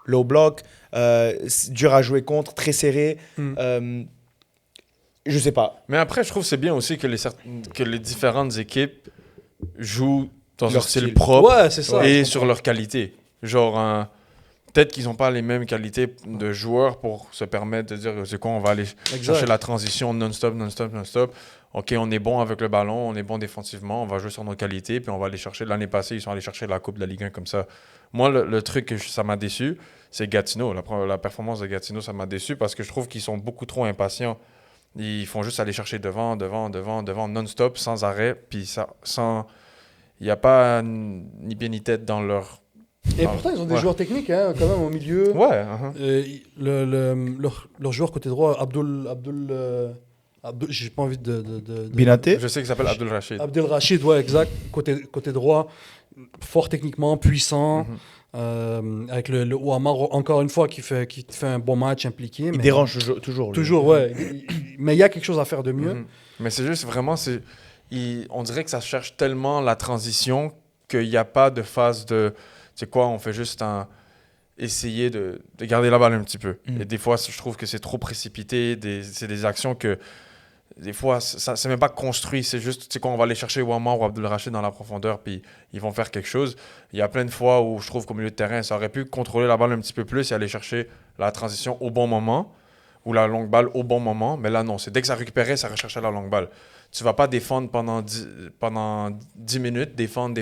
low block, c'est dur à jouer contre, très serré. Je sais pas. Mais après, je trouve que c'est bien aussi que que les différentes équipes jouent dans Leur un style style. propre Ouais, c'est ça. et je sur comprends. leur qualité. Genre, peut-être qu'ils n'ont pas les mêmes qualités de joueurs pour se permettre de dire c'est quoi, on va aller chercher la transition non-stop, non-stop, non-stop. Ok, on est bon avec le ballon, on est bon défensivement, on va jouer sur nos qualités, puis on va aller chercher. L'année passée, ils sont allés chercher la Coupe de la Ligue 1 comme ça. Moi, le truc que ça m'a déçu, c'est Gatineau. La performance de Gatineau, ça m'a déçu parce que je trouve qu'ils sont beaucoup trop impatients. Ils font juste aller chercher devant, non-stop, sans arrêt, puis ça, sans... Il n'y a pas ni pied ni tête dans leur... Et pourtant, ils ont des Ouais. joueurs techniques, hein, quand même, au milieu. Ouais, Leur joueur côté droit, Abdul, j'ai pas envie de Binaté. je sais qu'il s'appelle Abdul Rachid. Abdel Rachid, ouais, exact. Côté droit, fort techniquement, puissant. Avec le Ouamar, encore une fois, qui fait un bon match impliqué. Il mais dérange toujours. lui. toujours, ouais. Mais il y a quelque chose à faire de mieux. Mhm. Mais c'est juste vraiment, on dirait que ça cherche tellement la transition qu'il n'y a pas de phase de, c'est quoi, on fait juste essayer de garder la balle un petit peu. Mhm. Et des fois, je trouve que c'est trop précipité, c'est des actions que, des fois, ça c'est même pas construit, c'est juste, c'est quoi, on va aller chercher Ouamar ou Abdul Rachid dans la profondeur, puis ils vont faire quelque chose. Il y a plein de fois où je trouve qu'au milieu de terrain, ça aurait pu contrôler la balle un petit peu plus et aller chercher la transition au bon moment, ou la longue balle au bon moment, mais là non, c'est dès que ça récupérait, ça recherchait la longue balle. Tu vas pas défendre pendant 10 minutes, défendre,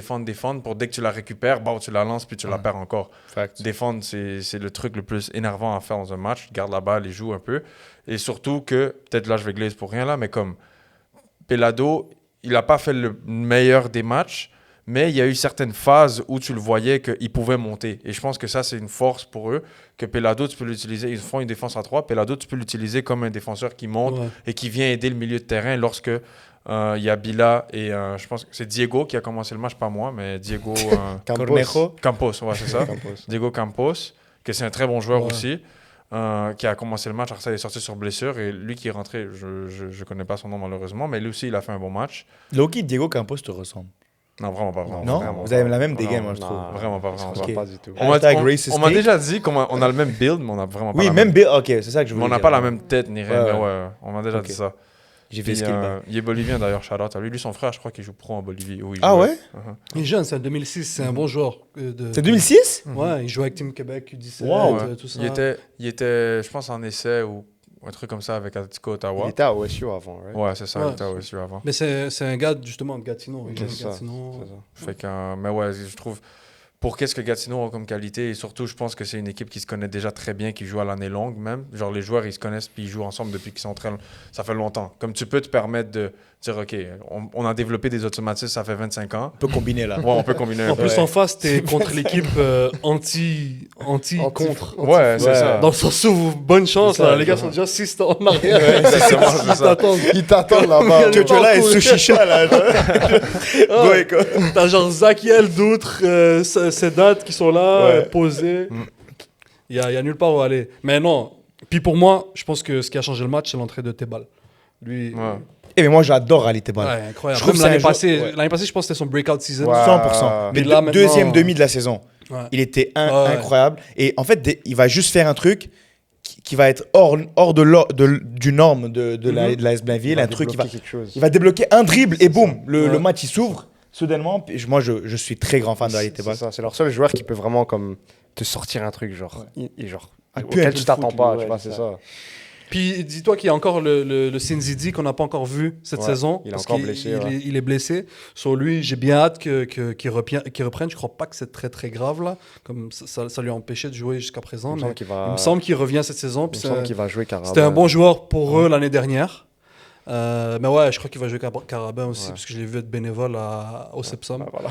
pour dès que tu la récupères, bah, tu la lances puis tu la perds encore. Fact. Défendre, c'est le truc le plus énervant à faire dans un match. Garde la balle et joue un peu. Et surtout que, peut-être là je vais glacer pour rien là, mais comme Pelado, il n'a pas fait le meilleur des matchs, mais il y a eu certaines phases où tu le voyais qu'il pouvait monter. Et je pense que ça, c'est une force pour eux, que Pelado, tu peux l'utiliser. Ils font une défense à 3. Pelado, tu peux l'utiliser comme un défenseur qui monte Ouais. et qui vient aider le milieu de terrain lorsque il y a Bila et je pense que c'est Diego qui a commencé le match, pas moi, mais Diego Cornejo. Campos, ouais, c'est ça. Campos. Diego Campos, que c'est un très bon joueur Ouais. aussi, qui a commencé le match. Alors ça, il est sorti sur blessure et lui qui est rentré, je connais pas son nom malheureusement, mais lui aussi, il a fait un bon match. Loki, Diego Campos te ressemble. Non, vraiment pas. Vraiment, Non vraiment Vous pas. avez la même dégaine, Vraiment, moi, je trouve. Non, Vraiment pas, ça vraiment se pas. voit Ok. pas du tout. On m'a Hashtag racist on m'a take. déjà dit qu'on a le même build, mais on a vraiment pas Oui, la même Bill. Ok, c'est ça que je Mais voulais on n'a dire. pas la même tête ni rien, Ouais, mais ouais. ouais, on m'a déjà Ok. dit ça. J'ai fait Puis, ce qu'il bat. il est bolivien d'ailleurs, shout-out à lui. Lui, son frère, je crois qu'il joue pro en Bolivie. Oui, il Ah jouait. ouais Il est jeune, c'est en 2006, c'est un bon joueur. C'est 2006 Ouais, il joue avec Team Québec, U17, Wow. tout ça. Il était, je pense, en essai ou un truc comme ça avec Atletico Il Ottawa. était à OSU avant, right? Ouais, c'est ça, Ouais. il était aussi avant. Mais c'est un gars, justement, de Gatineau. Il C'est vient de ça. Gatineau. C'est ça. Fait que, mais ouais, je trouve, pour qu'est-ce que Gatineau a comme qualité. Et surtout, je pense que c'est une équipe qui se connaît déjà très bien, qui joue à l'année longue même. Genre, les joueurs, ils se connaissent puis ils jouent ensemble depuis qu'ils sont ça fait longtemps. Comme tu peux te permettre de dire, OK, on a développé des automatismes, ça fait 25 ans. On peut combiner là. Ouais, on peut combiner un En peu. plus, en face, t'es contre l'équipe anti-contre. Ouais, c'est ça. Dans le sens où, bonne chance, C'est ça, là, les gars sont déjà 6 en arrière. Exactement, c'est Ils ça. t'attendent. Ils t'attendent là-bas. Que tu es là et Sushicha là. Ah, Ouais, quoi. T'as genre Zakiel, d'autres, Sedat qui sont là, Ouais. posés. Il y a nulle part où aller. Mais non. Puis pour moi, je pense que ce qui a changé le match, c'est l'entrée de Tebal. Lui, Ouais. Eh mais moi j'adore Ali Tebal. ouais, incroyable. Je trouve Même que c'est l'année un joueur- passée, ouais. l'année passée, je pense que c'était son breakout season. Ouais. 100%. Mais Mais là, maintenant- deuxième demi de la saison, Ouais. il était Ouais. incroyable. Et en fait, il va juste faire un truc qui va être hors du norme de la AS Blainville. Un truc qui va, quelque chose. il va débloquer un dribble et boum, le Ouais. match il s'ouvre soudainement. Puis moi je suis très grand fan d'Ali Tebal. C'est ça, c'est leur seul joueur qui peut vraiment comme te sortir un truc genre et genre Ah, puis un auquel peu tu de t'attends foot, pas, ouais, tu vois, c'est c'est ça. ça. Puis dis-toi qu'il y a encore le Sinzidi qu'on n'a pas encore vu cette Ouais, saison. il est parce encore qu'il- blessé, Il, ouais. il est blessé. Sur lui, j'ai bien hâte qu'il reprenne. Je crois pas que c'est très très grave là. Comme ça lui a empêché de jouer jusqu'à présent. Il me Mais semble qu'il va, il me semble qu'il revient cette saison. il puis me semble c'est- qu'il va jouer Carabin. C'était un bon joueur pour eux l'année dernière. Mais ouais, je crois qu'il va jouer Carabin aussi, Ouais. parce que je l'ai vu être bénévole au Sepsum. Ouais, voilà.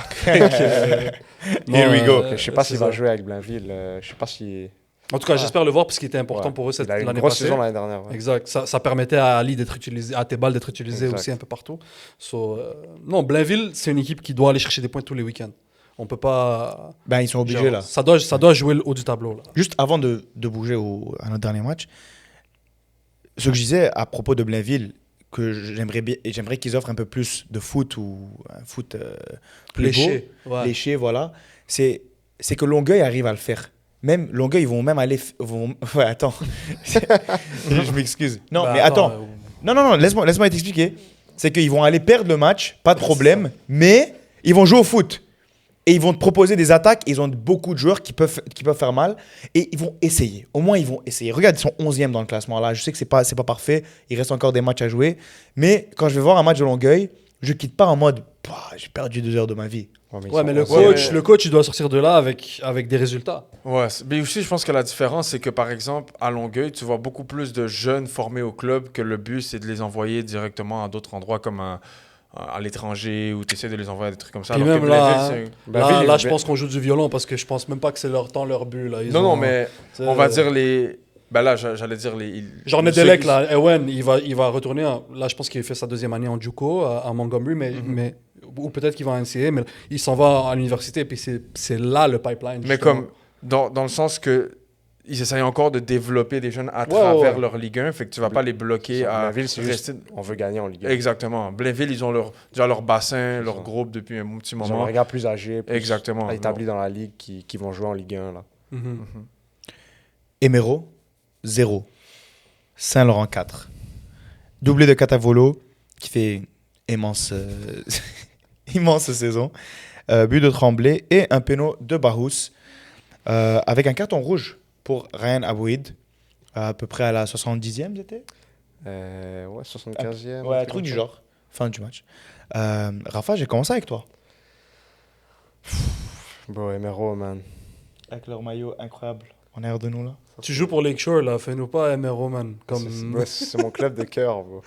Here we go. Je sais pas c'est s'il ça. va jouer avec Blainville, je sais pas si En tout cas, j'espère le voir parce qu'il était important Ouais. pour eux il a eu une l'année grosse passée. saison l'année dernière. Ouais. Exact. Ça permettait à Ali d'être utilisé, à Tebal d'être utilisé Exact. aussi un peu partout. Non, Blainville, c'est une équipe qui doit aller chercher des points tous les week-ends. On peut pas. Ben ils sont obligés genre, là. Ça doit jouer le haut du tableau là. Juste avant de bouger à notre dernier match, ce que je disais à propos de Blainville, que j'aimerais qu'ils offrent un peu plus de foot ou un foot plus Léché. beau, Ouais. léché, voilà, c'est que Longueuil arrive à le faire. Même Longueuil, ils vont même aller... Ouais, attends. Je m'excuse. Non, Bah, mais attends. euh, Non, laisse-moi t'expliquer. C'est qu'ils vont aller perdre le match, pas de problème, mais ils vont jouer au foot. Et ils vont te proposer des attaques. Ils ont beaucoup de joueurs qui peuvent faire mal. Et ils vont essayer. Au moins, ils vont essayer. Regarde, ils sont 11e dans le classement. Là, je sais que c'est pas parfait. Il reste encore des matchs à jouer. Mais quand je vais voir un match de Longueuil, je quitte pas en mode j'ai perdu 2 heures de ma vie. Ouais, mais le Ouais, coach, mais- le coach, il doit sortir de là avec des résultats. Ouais, mais aussi, je pense que la différence, c'est que par exemple, à Longueuil, tu vois beaucoup plus de jeunes formés au club que le but, c'est de les envoyer directement à d'autres endroits comme à l'étranger ou tu essaies de les envoyer à des trucs comme ça. Puis alors que même là, Blainville, c'est- Blainville, Là, ils- je pense qu'on joue du violon parce que je pense même pas que c'est leur but là. Ils Non, ont- non, mais c'est- on va dire les. Ben là, j'allais dire les. Genre ceux Nedelec, qui- là, Ewen, il va retourner. Là, je pense qu'il fait sa deuxième année en Juco à Montgomery, mais ou peut-être qu'il va en NCA, mais il s'en va à l'université, puis c'est là le pipeline. Mais justement. comme dans le sens que ils essayent encore de développer des jeunes à Ouais, travers ouais. leur Ligue 1, fait que tu vas pas les bloquer à Blainville, c'est juste rester. on veut gagner en Ligue 1. Exactement. Blainville, ils ont déjà leur bassin, leur ça. groupe depuis un petit Ils ont moment. des gars plus âgés, plus Exactement. établis dans la ligue qui vont jouer en Ligue 1 là. Mhm. Eméro, 0. Saint-Laurent, 4. Doublé de Catavolo, qui fait immense, immense saison. But de Tremblay et un péno de Barous. Avec un carton rouge pour Ryan Abouid. À peu près à la 70e, c'était Ouais, 75e. Ouais, un truc du genre. Fin du match. Rafa, j'ai commencé avec toi. Bon, Emerald, man. Avec leur maillot incroyable en air de nous, là. Tu joues pour Lakeshore, là, fais-nous pas MRO, man. Comme... Ouais, c'est mon club de cœur, bro.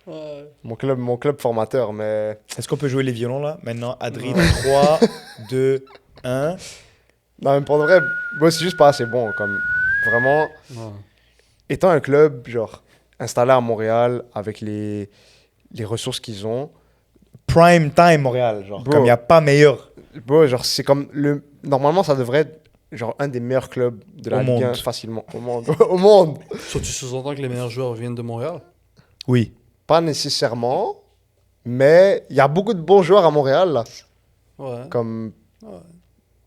Ouais. Mon club formateur, mais Est-ce qu'on peut jouer les violons, là maintenant, Adrien, 3, 2, 1. non, mais pour de vrai, moi, c'est juste pas assez bon. Comme vraiment, Ouais. étant un club genre installé à Montréal avec les ressources qu'ils ont, Prime time Montréal, genre. Bro. Comme il n'y a pas meilleur. bon, genre c'est comme normalement ça devrait être genre un des meilleurs clubs de la Au Ligue 1 monde. facilement au monde. Au monde. Soit tu sous-entends que les meilleurs joueurs viennent de Montréal. Oui. Pas nécessairement, mais il y a beaucoup de bons joueurs à Montréal là. Ouais. Comme Ouais.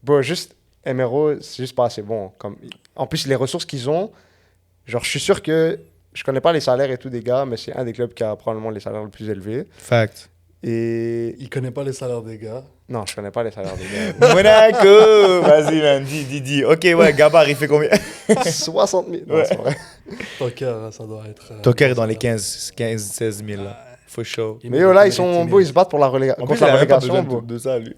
bon, juste MRO, c'est juste pas assez bon. Comme en plus les ressources qu'ils ont, genre je suis sûr que je connais pas les salaires et tout des gars, mais c'est un des clubs qui a probablement les salaires les plus élevés. Fact. Et Il connaît pas les salaires des gars. non, je connais pas les salaires des gars. Monaco. Vas-y, man. Dis. Ok, ouais, Gabar, il fait combien 60 000. Non, Ouais. c'est vrai. Toker, ça doit être. Toker est dans les 15-16 000, là. For sure. Mais yo, là, ils sont beaux, ils se battent pour la En plus, contre il la a même pas relégation. besoin Bro. de ça, lui.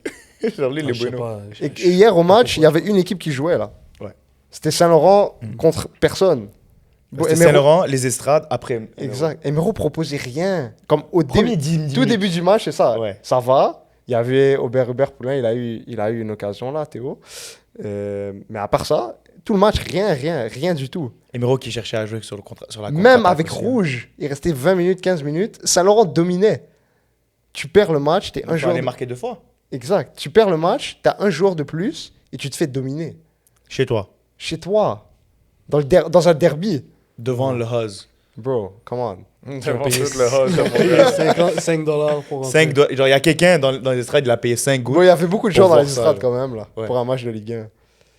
Genre, lui, Ah, les je sais bueno. pas. Et hier au match, il y avait une équipe qui jouait là. Ouais. C'était Saint-Laurent contre personne. Bon, C'était Emeraude- Saint-Laurent, les estrades, après. Exact. Emeraude proposait rien. Comme au Premier début, 10 tout début du match, c'est ça. Ouais. Ça va. Il y avait Hubert Poulain, il a eu une occasion là, Théo. Mais à part ça, tout le match, rien du tout. Emero qui cherchait à jouer sur la Même contre-attaque avec aussi, hein. Rouge, il restait 20 minutes, 15 minutes. Saint-Laurent dominait. Tu perds le match, t'es un Il joueur. fallait marquer 2 fois. Exact. Tu perds le match, t'as un joueur de plus et tu te fais dominer. Chez toi. Chez toi. Dans un derby. Devant le Huzz. Bro, come on. Devant payé tout le hall de Montréal. $5 pour rentrer. 5 genre, il y a quelqu'un dans les estrades, il a payé 5 Bon, gouttes. il y avait beaucoup de Pour gens dans voir les ça, estrades là. quand même, là, Ouais. pour un match de Ligue 1.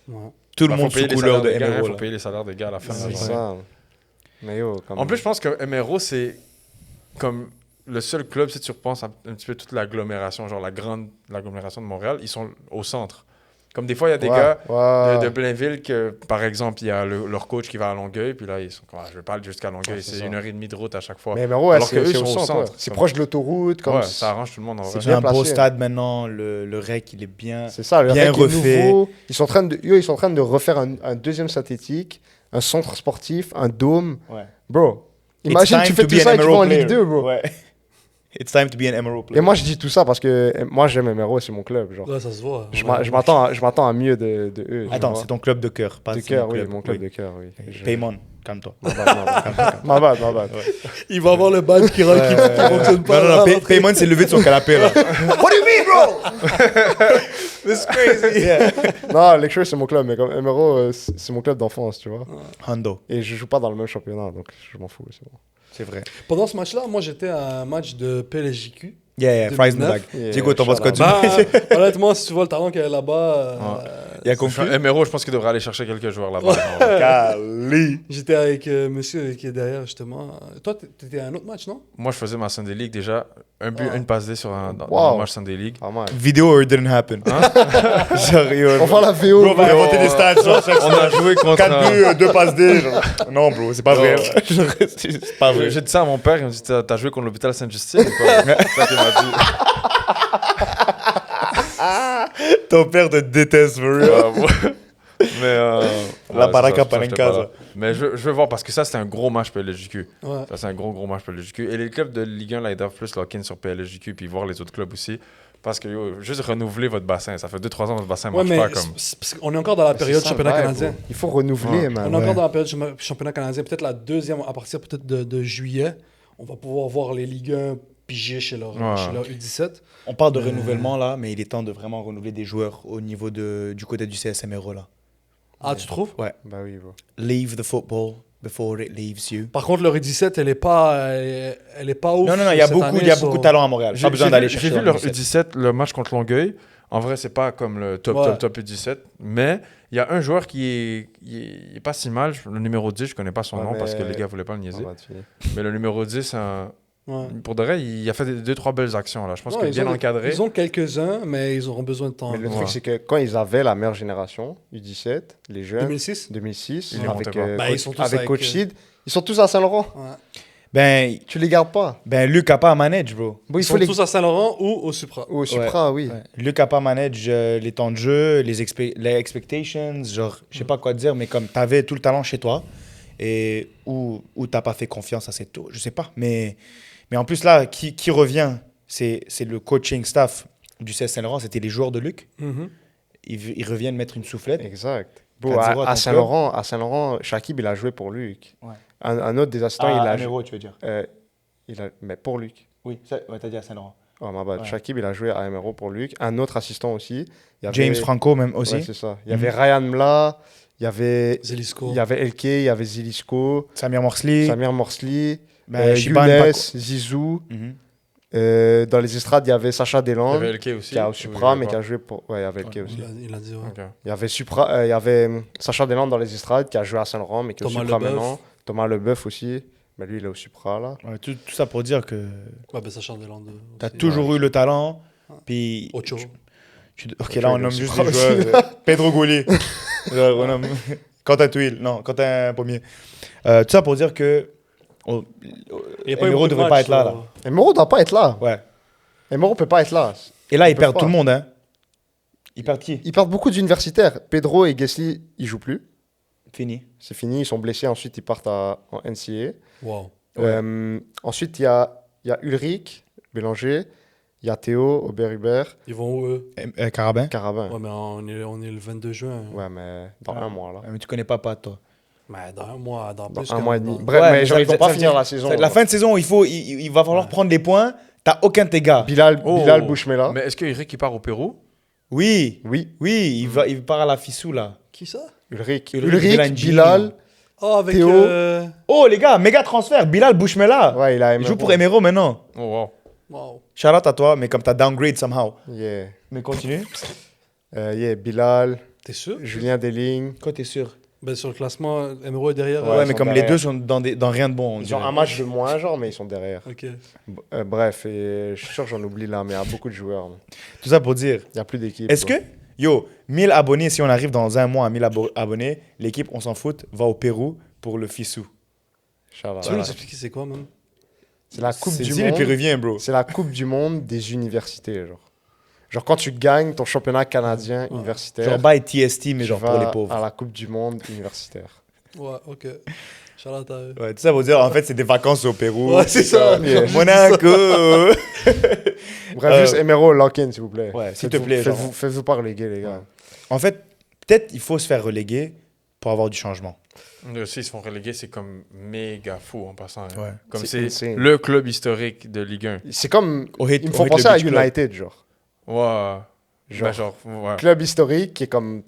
Ouais. Tout le Bah, monde faut payer sous les couleur salaires de des gars, hein, Emero. faut là. payer les salaires des gars à la fin. C'est là. ça. Mais yo, comme... En plus, je pense que MRO, c'est comme le seul club, si tu repenses à un petit peu toute l'agglomération, genre la grande l'agglomération de Montréal, ils sont au centre. Comme des fois, il y a des Ouais, gars ouais. de Blainville que, par exemple, il y a leur coach qui va à Longueuil, puis là, ils sont comme, ah, je vais pas aller jusqu'à Longueuil, Ouais, c'est c'est ça. 1h30 de route à chaque fois. Mais ouais, Alors que eux, c'est ils au sont au centre. centre. C'est Comme- proche de l'autoroute. Comme Ouais, ça arrange tout le monde en vrai. C'est bien un beau placé. stade maintenant. Le REC, il est bien. C'est ça, le Bien rec est refait. nouveau. Ils sont en train de refaire un deuxième synthétique, un centre sportif, un dôme. Ouais. Bro, imagine, It's tu time fais to tout be ça an et tu vas en Emerald Ligue 2, bro. player. Ouais. It's time to be an Emerald player. Et moi, je dis tout ça parce que moi, j'aime MRO, c'est mon club. Genre. Ouais, ça se voit. Je Ouais. m'attends à mieux de eux. tu Attends, vois. c'est ton club de cœur. Pas De c'est cœur, mon oui, club. mon club de cœur, oui. Je- Paymon, calme-toi. Ma bad. Ma bad. Il va avoir le badge qui fonctionne pas. Non, là, Pay- rentrez. Paymon s'est levé de son canapé là. What do you mean, bro? This is crazy. Yeah. Non, Lecture, c'est mon club, mais comme MRO, c'est mon club d'enfance, tu vois. Hondo, Et je joue pas dans le même championnat, donc je m'en fous, c'est bon. c'est vrai. Pendant ce match-là, moi j'étais à un match de PLJQ. Yeah, Fries 2009. Medag. Yeah, Diego, t'en penses quoi du Bah, match? honnêtement, si tu vois le talent qu'il y a là-bas, Il y a conclu. MRO, je pense qu'il devrait aller chercher quelques joueurs là-bas. Cali. j'étais avec monsieur qui est derrière justement. Toi, t'étais à un autre match, non? Moi, je faisais ma Sunday League déjà. Un but, Wow. une passe D sur dans Wow. un match Sunday League. Pas mal. Video or it didn't happen. Genre, yo, On va la VO. Bro, on va bro. inventer des stats. Genre, chaque On a joué contre. 4 buts, 2 passes D. genre. Non, bro, c'est pas vrai. Genre, c'est pas vrai. J'ai dit ça à mon père, il m'a dit t'as joué contre l'hôpital Sainte-Justine ou quoi? C'est ça qu'il m'a dit. Ton père te déteste, for real. Mais La ouais, baraka c'est ça, j'étais panenka, pas là. ça. Mais je veux voir parce que ça c'était un gros match PLJQ. Ouais. Ça c'est un gros match PLJQ. Et les clubs de Ligue 1 là ils doivent plus lock-in sur PLJQ puis voir les autres clubs aussi. Parce que yo, juste renouveler votre bassin, ça fait 2-3 ans que votre bassin Ouais, marche mais pas comme. on est encore dans la période C'est ça, championnat ouais, canadien. bro. Il faut renouveler, Ouais. man. On est encore dans la période championnat canadien. Peut-être la deuxième, à partir peut-être de juillet, on va pouvoir voir les Ligue 1 piger chez leur U17. On parle de renouvellement là, mais il est temps de vraiment renouveler des joueurs au niveau du côté du CSMRO là. Ah, tu trouves? Ouais. Bah oui, bro. Leave the football before it leaves you. Par contre, leur U17, elle est pas ouf. Non, il y a cette beaucoup, année, il y a sur- beaucoup de talent à Montréal. Pas besoin d'aller chercher. J'ai vu dans leur le U17. U17, le match contre Longueuil. En vrai, c'est pas comme le top U17. Mais il y a un joueur qui est pas si mal. Le numéro 10, je connais pas son Ouais, nom mais- parce que les gars voulaient pas le Ah, niaiser. bah, tu- Mais le numéro 10, Ouais. pour de vrai, il a fait 2-3 belles actions là. Je pense Ouais, que ils bien ont- encadré. Ils ont quelques-uns, mais ils auront besoin de temps. Mais le Ouais. truc, c'est que quand ils avaient la meilleure génération, U17, les jeunes, 2006? 2006, Ils les avec, montaient pas. Bah, ils sont tous avec avec, Coach Sid, ils sont tous à Saint-Laurent. Ouais. Ben, Tu les gardes pas. Luc a pas à manage, bro. Bon, Ils sont tous à Saint-Laurent ou au Supra. Au Supra, oui. Ouais. Luc a pas manage les temps de jeu, les expectations, genre, je sais pas quoi te dire, mais comme t'avais tout le talent chez toi, et où t'as pas fait confiance assez tôt, je sais pas. Mais en plus là, qui revient, c'est le coaching staff du CS Saint-Laurent, c'était les joueurs de Luc. Mhm. Ils reviennent mettre une soufflette. Exact. Bon, 4-0 à à ton Saint-Laurent, Shakib, il a joué pour Luc. Ouais. Un autre des assistants, il a joué. tu veux dire. Mais pour Luc. Oui, t'as dit à Saint-Laurent. Oh, ma bad. Ouais. Shakib, il a joué à MRO pour Luc. Un autre assistant aussi. Il y avait- James Franco même aussi. Ouais, c'est ça. Il y avait Ryan Mla, il y avait Zelisco. LK, il y avait Zilisco, Samir Morsley. Samir Morsli, Shiban Younes, Paco. Zizou. Mhm. Dans les estrades, il y avait Sacha Il y Deslandes, avait LK aussi. qui a au Ou Supra, il y mais avait qui a joué pour. Ouais, il y avait LK aussi. Il a dit, ouais. pas? Ok. Il y avait Supra, il y avait Sacha Deslandes dans les estrades, qui a joué à Saint-Laurent, mais qui est au Thomas Supra Leboeuf. maintenant. Thomas Leboeuf aussi. Mais lui, il est au Supra, là. Ouais, tout ça pour dire que Ouais, ben ça change des landes. t'as toujours eu le talent. Puis. Ocho. Ok, là, on il est nomme au juste Supra des aussi. joueurs. Pedro Goulier. Genre, on nomme Quentin Touil. Non, Quentin Pommier. Tout ça pour dire que. Il y a pas eu Emero beaucoup de devrait pas matchs, être là. Et Moreau doit pas être là. Ouais. Et Moreau peut pas être là. Et là, ils peuvent perdent pas. tout le monde, hein. Ils perdent qui? Ils perdent beaucoup d'universitaires. Pedro et Gasly, ils jouent plus. Fini. C'est fini, ils sont blessés. Ensuite, ils partent en NCAA. Wow. Ensuite, il y a Ulrich, Bélanger. Il y a Théo, Aubert-Hubert, Ils vont où, eux? Carabin? Carabin. Ouais, mais on est le 22 juin. Ouais, mais dans un mois, là. Mais tu connais pas, toi. Mais dans un mois, dans Dans plus un qu'un mois et mois. demi. Bref, Ouais, mais mais genre, ça- ils vont ça pas veut finir dire- la saison. La là. fin de saison, il va falloir prendre des points. T'as aucun de tes gars. Bilal Oh. Bouchmela. Mais est-ce que Eric il part au Pérou? Oui, Oui. oui, il part à la Fissou, là. Qui ça? Ulrich, Belangini. Bilal. Oh, avec... Théo. Oh, les gars, méga transfert. Bilal Bouchmela. Ouais, il a Il joue pour Emero maintenant. Oh, wow. Wow. Shout out à toi, mais comme t'as downgrade somehow. Yeah. Mais continue. Yeah, Bilal, T'es sûr? Julien Deling. Quoi, t'es sûr? Ben, sur le classement, Emero est derrière. Ouais, Ouais, ils mais sont comme les derrière. deux sont dans rien de bon. on Ils ont dirait. un match de moins, genre, mais ils sont derrière. Ok. Bref, et je suis sûr que j'en oublie là, mais il y a beaucoup de joueurs. Tout ça pour dire. Il n'y a plus d'équipe. Est-ce quoi. que, 1000 abonnés, si on arrive dans un mois à 1000 abonnés, l'équipe, on s'en fout, va au Pérou pour le Fissou. Inch'Allah. Tu veux nous expliquer c'est quoi, même? C'est la Coupe C'est du dit les Monde. Péruviens, bro. C'est la Coupe du Monde des universités, genre. Genre, quand tu gagnes ton championnat canadien universitaire, Genre by TST, mais tu genre vas pour les pauvres. à la Coupe du Monde universitaire. Ouais, ok. Shout-out à eux. Ouais, tout ça pour dire, en fait, c'est des vacances au Pérou. Ouais, c'est ça. Yeah. Monaco. Bref, juste Emero, lock-in, s'il vous plaît. Ouais, s'il Faites-vous- te plaît, genre. Faites-vous pas reléguer, les gars. En fait, peut-être il faut se faire reléguer pour avoir du changement. S'ils se font reléguer, c'est comme méga fou en passant. hein. Ouais. Comme C'est c'est insane. le club historique de Ligue 1. C'est comme. Au hit- Ils me au font hit penser le à Beach Club. United, genre. Ouais. Genre. Genre, ouais. Club historique qui est comme.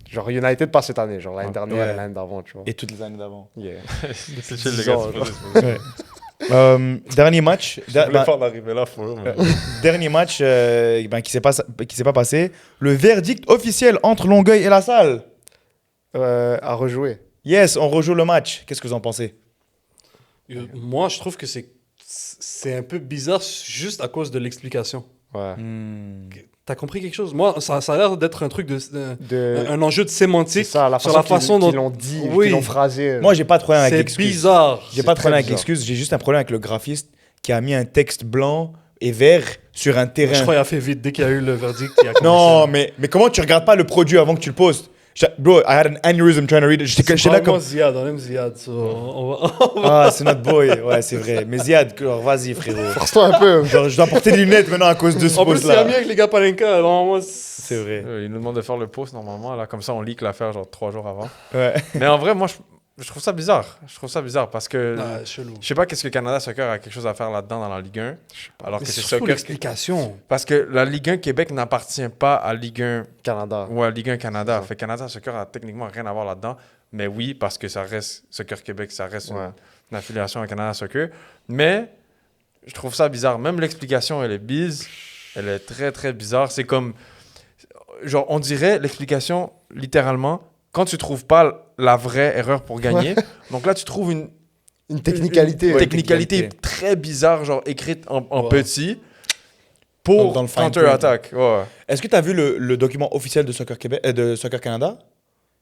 Genre United, pas cette année, genre l'année dernière Ouais. et l'année d'avant, tu vois. Et toutes les années d'avant. Yeah. C'est chill, les Dix gars. ans, c'est genre. pas- c'est pas- Dernier match. Je voulais bah, pas en arriver là, faut. dernier match qui s'est pas passé. Le verdict officiel entre Longueuil et La Salle. À rejouer. Yes, on rejoue le match. Qu'est-ce que vous en pensez? Moi, je trouve que c'est un peu bizarre juste à cause de l'explication. Ouais. T'as compris quelque chose? Moi, ça a l'air d'être un truc De... un enjeu de C'est sémantique. ça, la sur façon, la façon qu'ils dont- l'ont dit, Oui. qu'ils l'ont phrasé. Moi, j'ai pas de problème avec C'est l'excuse. bizarre. J'ai C'est pas de très problème avec bizarre. l'excuse. J'ai juste un problème avec le graphiste qui a mis un texte blanc et vert sur un Je terrain. crois qu'il a fait vite dès qu'il y a eu le verdict. Il a Non, commencé. mais comment tu regardes pas le produit avant que tu le postes? Bro, I had an aneurysm trying to read it. J'étais là Probablement comme. Ziad, on aime Ziad. so on va... Ah, c'est notre boy. Ouais, c'est vrai. Mais Ziad, alors, vas-y, frérot. Force-toi un peu. Genre, je dois porter des lunettes maintenant à cause de ce En plus, c'est post-là. ami avec les gars Palenka. Alors, moi, C'est vrai. Il nous demande de faire le post normalement, là, comme ça on leak l'affaire genre 3 jours avant. Ouais. Mais en vrai, moi je trouve ça bizarre. Je trouve ça bizarre parce que Ah, chelou. je sais pas qu'est-ce que Canada Soccer a quelque chose à faire là-dedans dans la Ligue 1. Alors Mais que c'est surtout Soccer. l'explication. Parce que la Ligue 1 Québec n'appartient pas à Ligue 1 Canada. ou à Ligue 1 Canada. C'est ça. Fait que Canada Soccer a techniquement rien à voir là-dedans. Mais oui, parce que ça reste Soccer Québec, ça reste Ouais. une affiliation à Canada Soccer. Mais je trouve ça bizarre. Même l'explication, elle est bise. Elle est très, très bizarre. C'est comme... Genre, on dirait l'explication, littéralement, quand tu trouves pas la vraie erreur pour gagner. Donc là, tu trouves une Une technicalité. une Ouais, technicalité technicalité. très bizarre, genre écrite en Ouais. petit, pour Dans le fine counter-attack. Ouais. Est-ce que tu as vu le document officiel de Soccer, Québec, de Soccer Canada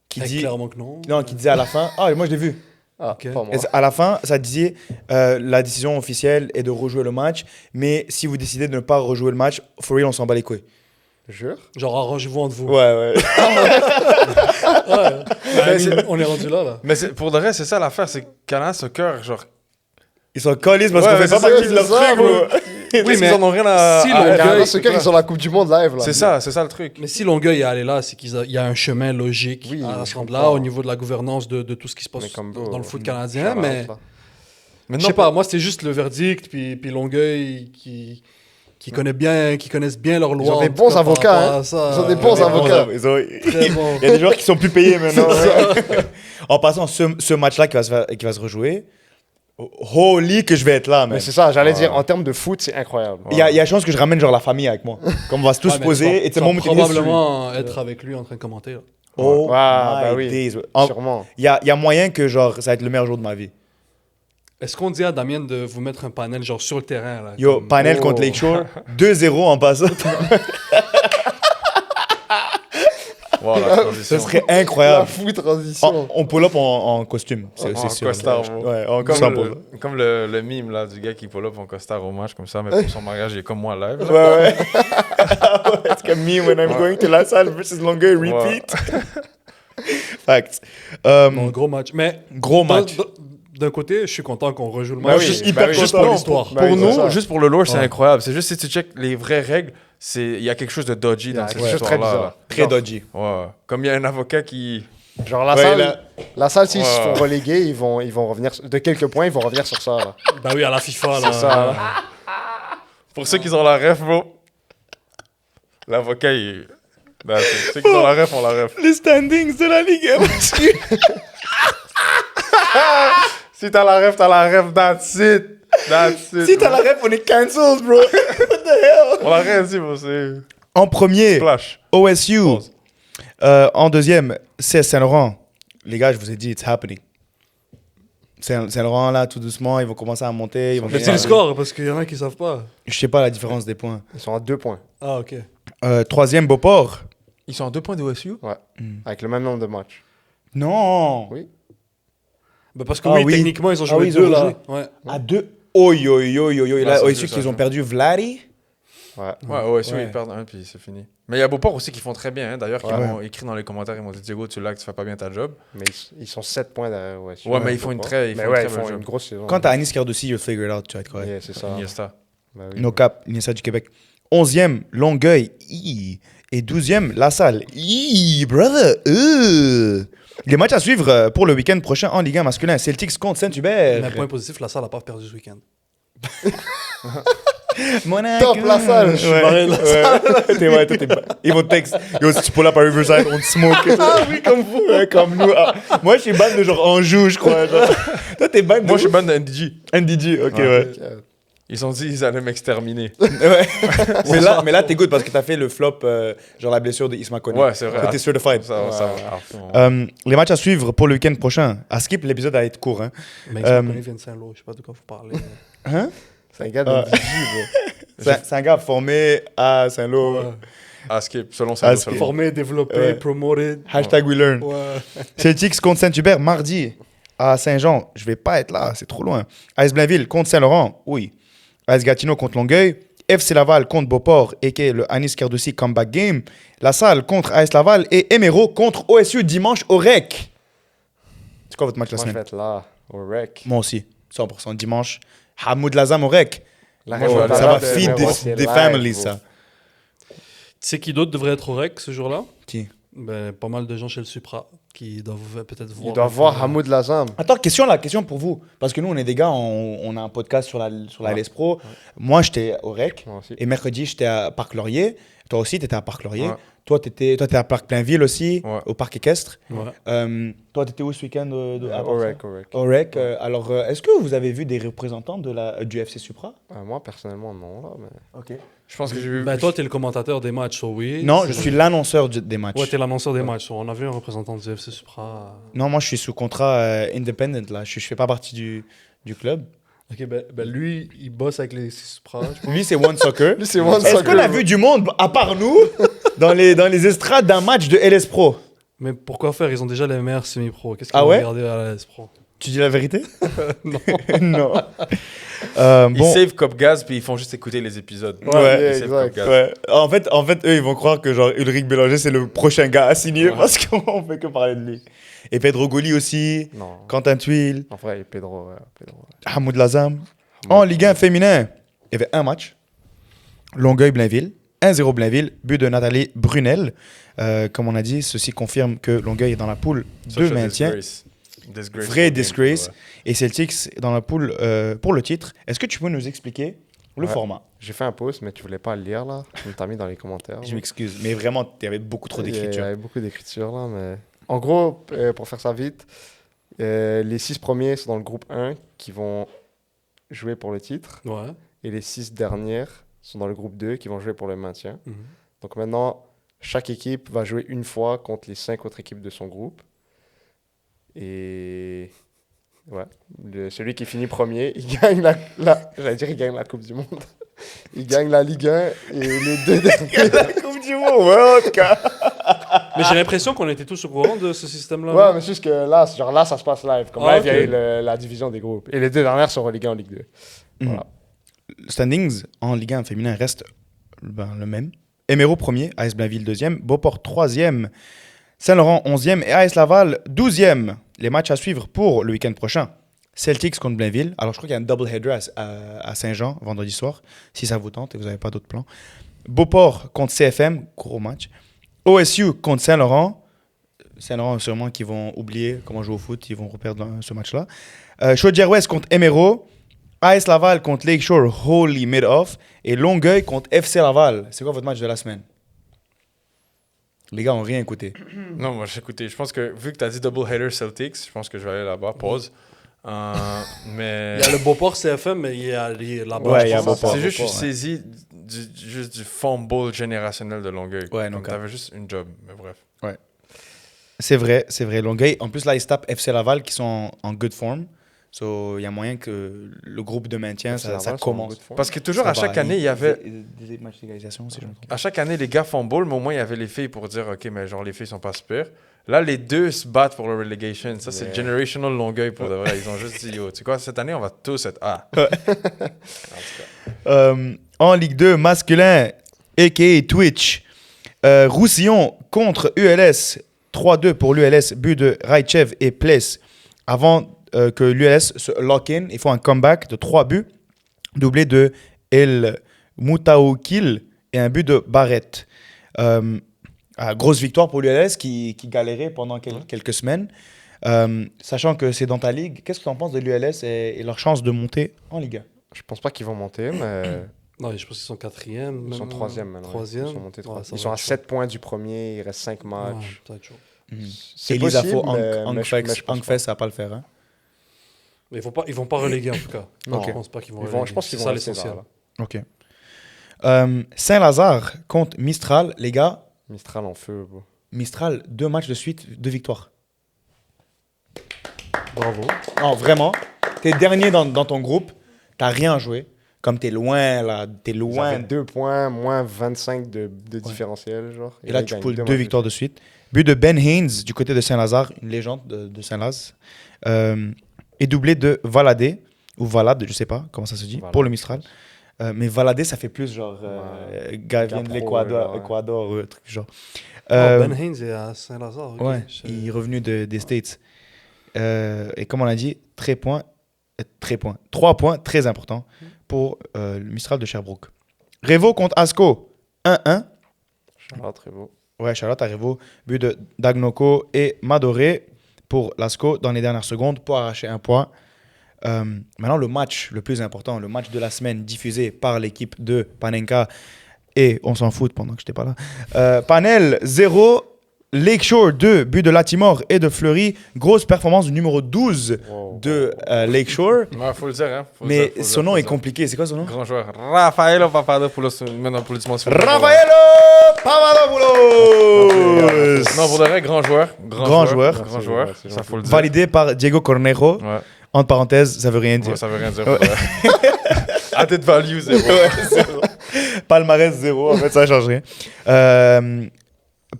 qui dit. Clairement que non. Non, qui disait à la fin. Ah, moi je l'ai vu. Ah, Ok. pas moi. Et à la fin, ça disait la décision officielle est de rejouer le match, mais si vous décidez de ne pas rejouer le match, for real, on s'en bat les couilles. Jure. Genre, arrangez-vous entre vous. Ouais, ouais. Ouais. Ben, On est rendu là. Mais pour de vrai, c'est ça l'affaire, c'est que Canada Soccer, genre. Ils sont calés parce Ouais, qu'on mais fait pas c'est partie ça, de leur c'est ça, truc, bro. bro. Oui, mais ils en ont rien à. si à- Longueuil- Canada Soccer, ils sont la Coupe du Monde live, là. C'est ça le truc. Mais si Longueuil est allé là, c'est qu'il y a un chemin logique Oui, à je ce moment-là comprends. au niveau de la gouvernance de tout ce qui se passe Mais comme dans vous, le foot canadien. Mais Mais je sais pas, moi c'était juste le verdict, puis Longueuil qui connaissent bien leurs lois. Ils ont des en tout bons cas, par avocats, rapport hein. à ça. Ils ont des bons avocats. Ils ont- Très bon. Il y a des joueurs qui sont plus payés maintenant. En passant, ce match-là qui va se rejouer, holy que je vais être là, man. Mais c'est ça, j'allais Ouais. dire, en termes de foot, c'est incroyable. Il y a chance que je ramène genre la famille avec moi. Comme on va se tous Ouais, mais poser. Et tu c'est vas mon probablement être avec lui en train de commenter. Là. Oh, Ouais, bah my oui. days. Sûrement. Il y a moyen que genre ça va être le meilleur jour de ma vie. Est-ce qu'on dit à Damien de vous mettre un panel genre sur le terrain là, Yo, comme- panel Oh. contre Lakeshore, 2-0 en passant. Wow, voir la transition. Ce serait La incroyable. fou transition. On pull up en costume, c'est En sûr. costard, bro. Ouais, en Comme, costard. comme le mime là, du gars qui pull up en costard au match comme ça, mais pour son mariage, il est comme moi live. là. Ouais, ouais. C'est comme me when I'm going to la salle versus Longueuil, repeat. Fact. Bon, gros match. Mais Gros match. d'un côté, je suis content qu'on rejoue le Bah match. oui, Je suis bah hyper oui, juste juste pour pour- l'histoire. Bah Pour oui, c'est nous, ça. juste pour le lore, c'est Ouais. incroyable. C'est juste si tu check les vraies règles, il y a quelque chose de dodgy Il y dans a cette quelque chose de très histoire-là. bizarre. Très dodgy. Ouais. Comme il y a un avocat qui. Genre la Ouais, salle, là- la salle s'ils se Ouais. font reléguer, ils vont revenir de quelques points, ils vont revenir sur ça. Là. Bah oui, à la FIFA, là. C'est ça. Là. Pour ceux qui ont la ref, bro, l'avocat, il. Ben, ceux qui ont la ref, ont la ref. Les standings de la Ligue 1. Si t'as la ref, that's it. That's it. Si t'as la ref, on est cancelled, bro. What the hell? On l'a rien dit, bro, c'est. En premier, Flash. OSU. Pause. En deuxième, CS Saint-Laurent. Les gars, je vous ai dit, it's happening. Saint-Laurent, là, tout doucement, ils vont commencer à monter. Ils vont Mais gagner. c'est le score, parce qu'il y en a qui savent pas. Je sais pas la différence des points. Ils sont à 2 points, Ah, ok. Troisième, Beauport. Ils sont en 2 points de OSU. avec le même nombre de matchs. Non. Oui. Bah parce que Ah oui, oui. techniquement, ils ont Ah joué oui, ils ont deux, là. joué. Ouais. À deux. Oi, oi, oi, oi, oi. Ouais, Là, ça OSU joue, qu'ils ça ont joue. perdu Vladi. Ouais. Ouais, OSU, Ouais. ils perdent un, puis c'est fini. Mais il y a Beauport aussi qui font très bien. Hein. D'ailleurs, qui Ouais. m'ont écrit dans les commentaires, ils m'ont dit Diego, tu lag, tu fais pas bien ta job. Mais ils sont 7 points derrière. Ouais, Ouais, mais ils font une très- ils mais font une ouais, très ils bonne font job. une grosse saison. Quand t'as Anis Cardosi, you'll figure it out, tu vas être correct. Yeah, c'est ça. Iniesta. Bah oui. No cap, Iniesta du Québec. 11e, Longueuil. Et 12e, La Salle. Brother. Les matchs à suivre pour le week-end prochain en Ligue 1 masculin. Celtics contre Saint-Hubert. Mais point positif, la salle n'a pas perdu ce week-end. Monaco. Top, La Salle. Je suis barré de La Salle. Ils vont te texte. Yo, si tu pull up à Riverside, on te smoke. Ah oui, comme vous. Ouais, comme nous. Ah. Moi, je suis ban de genre Anjou, je crois. Genre. Toi, t'es ban de Moi, je suis ban de NDG. NDG, ok, ouais. Ils ont dit qu'ils allaient m'exterminer. Ouais. mais là, t'es good parce que t'as fait le flop, genre la blessure de Isma Kone. Ouais, c'est vrai. T'es certified. Ça va. à fond. Les matchs à suivre pour le week-end prochain. À skip, l'épisode va être court. Hein. Mais ils connaissent Vincent Saint-Lô, je sais pas de quoi vous parlez. Hein? C'est un gars de DJ, bro. C'est un gars formé à Saint-Lô. Ouais. À skip, selon À ça. skip. Formé, développé, Ouais. promoted. Hashtag we learn. Ouais. Celtics contre Saint-Hubert mardi à Saint-Jean. Je vais pas être là, c'est trop loin. AS Blainville contre Saint-Laurent. Oui. AS Gatineau contre Longueuil. FC Laval contre Beauport, a.k.a. le Anis Cardosi Comeback Game. La Salle contre AS Laval et Emeraude contre OSU dimanche au REC. C'est quoi votre match la Moi, je semaine? vais être là, au rec. Moi aussi, 100% dimanche. Hamoud Lazam au REC. La Moi, je vais aller Ça va de feed Emeraude, c'est des live, families, bro. ça. Tu sais qui d'autre devrait être au REC ce jour-là? Qui? Ben, pas mal de gens chez le Supra qui doivent peut-être voir. Ils doivent voir Hamoud Lazam. Attends, question pour vous. Parce que nous, on est des gars, on a un podcast sur la Ouais. LS Pro. Moi, j'étais au REC. Moi aussi. Et mercredi, j'étais à Parc Laurier. Toi aussi, tu étais à Parc Laurier. Ouais. Toi, t'es à Parc Plainville aussi, Ouais. au Parc Équestre. Ouais. Toi, tu étais où ce week-end à Au part ça? rec, au rec. Au REC. Alors, est-ce que vous avez vu des représentants du FC Supra? Moi, personnellement, non. Là, mais... Ok. Je pense que j'ai vu. Ben, toi, t'es le commentateur des matchs, so oui. Non, je suis l'annonceur des matchs. Ouais, t'es l'annonceur des matchs. So on a vu un représentant du FC Supra. Non, moi, je suis sous contrat independent, là. Je fais pas partie du club. Ok, ben lui, il bosse avec les Supra. Lui, c'est One Soccer. Lui, c'est One Est-ce Soccer. qu'on a vu du monde, à part nous, dans les estrades d'un match de LS Pro? Mais pourquoi faire? Ils ont déjà les meilleurs semi-pro. Qu'est-ce qu'ils Ah vont ouais regarder à la LS Pro? Tu dis la vérité? Non. Non. Ils Bon, save Cop Gaz, puis ils font juste écouter les épisodes. Ouais, Ils save exact. Cop Gaz. ouais. En fait, eux, ils vont croire que genre Ulrich Bélanger, c'est le prochain gars à signer parce qu'on fait que parler de lui. Et Pedro Goli aussi, Non. Quentin Tuile, En vrai, Pedro. Pedro. Hamoud Lazam. En Ligue 1 féminin, il y avait un match. Longueuil-Blainville. 1-0 Blainville, but de Nathalie Brunel. Comme on a dit, ceci confirme que Longueuil est dans la poule de Social maintien. disgrace. Vraie for disgrace. game, Et Celtics est dans la poule pour le titre. Est-ce que tu peux nous expliquer le Ouais. format? J'ai fait un post, mais tu voulais pas le lire, là. Tu t'as mis dans les commentaires. Je m'excuse, mais vraiment, il y avait beaucoup trop Il y d'écriture. avait beaucoup d'écriture, là, mais... En gros, pour faire ça vite, les 6 premiers sont dans le groupe 1 qui vont jouer pour le titre. Ouais. Et les 6 dernières sont dans le groupe 2 qui vont jouer pour le maintien. Mhm. Donc maintenant, chaque équipe va jouer une fois contre les 5 autres équipes de son groupe. Et ouais, celui qui finit premier, il gagne j'allais dire il gagne la Coupe du Monde. Il gagne la Ligue 1 et les 2 derniers. La Coupe du Monde, ouais, en tout cas. Mais j'ai l'impression qu'on était tous au courant de ce système-là. Ouais, non? mais c'est juste que là, ça se passe live. Comme Ah, live, il y a ok. eu la division des groupes. Et les deux dernières sont reléguées en Ligue 2. Voilà. Standings en Ligue 1 féminin reste le même. Emeraude premier, AS Blainville deuxième, Beauport troisième, Saint-Laurent 11e et AS Laval 12e. Les matchs à suivre pour le week-end prochain. Celtics contre Blainville. Alors je crois qu'il y a un double-header à Saint-Jean vendredi soir, si ça vous tente et vous n'avez pas d'autres plans. Beauport contre CFM, gros match. OSU contre Saint-Laurent. Saint-Laurent sûrement qui vont oublier comment jouer au foot, ils vont reperdre ce match-là. Chaudière-Ouest contre Emeraude. AS Laval contre Lakeshore, Holy Mid-Off. Et Longueuil contre FC Laval. C'est quoi votre match de la semaine? Les gars ont rien écouté. Non, moi j'ai écouté. Je pense que vu que tu as dit double header Celtics, je pense que je vais aller là-bas. Pause. Mais Il y a le Beauport CFM, mais il y a là-bas. Ouais, je il y a pense. Beauport. c'est juste que je ouais. suis saisi juste du fumble générationnel de Longueuil. Ouais, non, Tu avais juste une job, mais bref. C'est vrai. Longueuil. En plus, là, ils se tapent FC Laval qui sont en good form. So, il y a moyen que le groupe de maintien, FC ça Laval sont en commence. good form. Parce que toujours Ça à va, chaque année, il y avait. Des matchs d'égalisation, si je me trompe. À chaque année, les gars fumble, mais au moins il y avait les filles pour dire ok, mais genre les filles sont pas super. Là, les deux se battent pour le relegation. Ça, c'est Yeah. generational Longueuil pour de vrai. Ils ont juste dit yo, tu sais quoi, cette année, on va tous être A. En Ligue 2, masculin, a.k.a. Twitch. Roussillon contre ULS. 3-2 pour l'ULS. But de Raichev et Pless. Avant que l'ULS se lock-in, il faut un comeback de 3 buts. Doublé de El Moutaoukil et un but de Barrett. Grosse victoire pour l'ULS qui galérait pendant quelques semaines. Sachant que c'est dans ta ligue, qu'est-ce que tu en penses de l'ULS et leur chance de monter en Ligue 1? Je pense pas qu'ils vont monter, mais Non, je pense qu'ils sont quatrième. ils sont maintenant. troisième maintenant. Troisième. Ils sont, montés Ouais, ça ils va sont à être chaud. 7 points du premier, il reste 5 Ouais, matchs. ça va être chaud. C'est Elisa possible, Fo, mais je pense pas. Angfest, ça va pas le faire. Hein? Mais ils vont pas reléguer en tout cas. Non. Je pense pas qu'ils vont Ils reléguer. vont, je pense qu'ils C'est vont ça rester l'essentiel. là. Ok. Saint-Lazare contre Mistral. Les gars, Mistral en feu. Bro. Mistral, 2 matchs de suite, 2 victoires. Bravo. Non, vraiment. T'es dernier dans ton groupe, t'as rien joué. Comme t'es loin, là, t'es Ils loin. avaient 2 points, moins 25 de différentiel. Genre. Et là, ils tu gagnent poules deux 2 matchs victoires de suite. But de Ben Haynes du côté de Saint-Lazare, une légende de Saint-Laz. Et doublé de Valadé, ou Valade, je sais pas comment ça se dit, Valade. pour le Mistral. Mais Valadé, ça fait plus genre gars vient de Pro, l'Équateur, ouais. Équador, un truc genre. Ben Haynes est à Saint-Lazare. ok. Ouais, il est revenu des States. Et comme on l'a dit, 3 points très importants pour le Mistral de Sherbrooke. Revo contre Asco, 1-1. Ah, très beau. Ouais, Charlotte à Revo, but de Dagnoko et Madoré pour l'Asco dans les dernières secondes pour arracher un point. Maintenant, le match le plus important, le match de la semaine diffusé par l'équipe de Panenka. Et on s'en fout pendant que je n'étais pas là. Panel 0, Lakeshore 2, but de Latimore et de Fleury. Grosse performance du numéro 12 Wow. de Lakeshore. Ouais, faut le dire, hein. Faut le Mais dire, faut le son dire, nom faut est le dire. compliqué. C'est quoi son nom? Grand joueur. Rafaelo Papadopoulos. Maintenant, applaudissements. s'il vous plaît. Raffaello Papadopoulos. Non, pour de vrai, grand joueur. Grand joueur. Grand C'est joueur. gentil, c'est Ça, gentil. faut le dire. Validé par Diego Cornejo. Ouais. Entre parenthèses, ça veut rien dire. Ouais, ça veut rien dire. pour de vrai. Added value, zéro. Palmarès 0, en fait, ça change rien.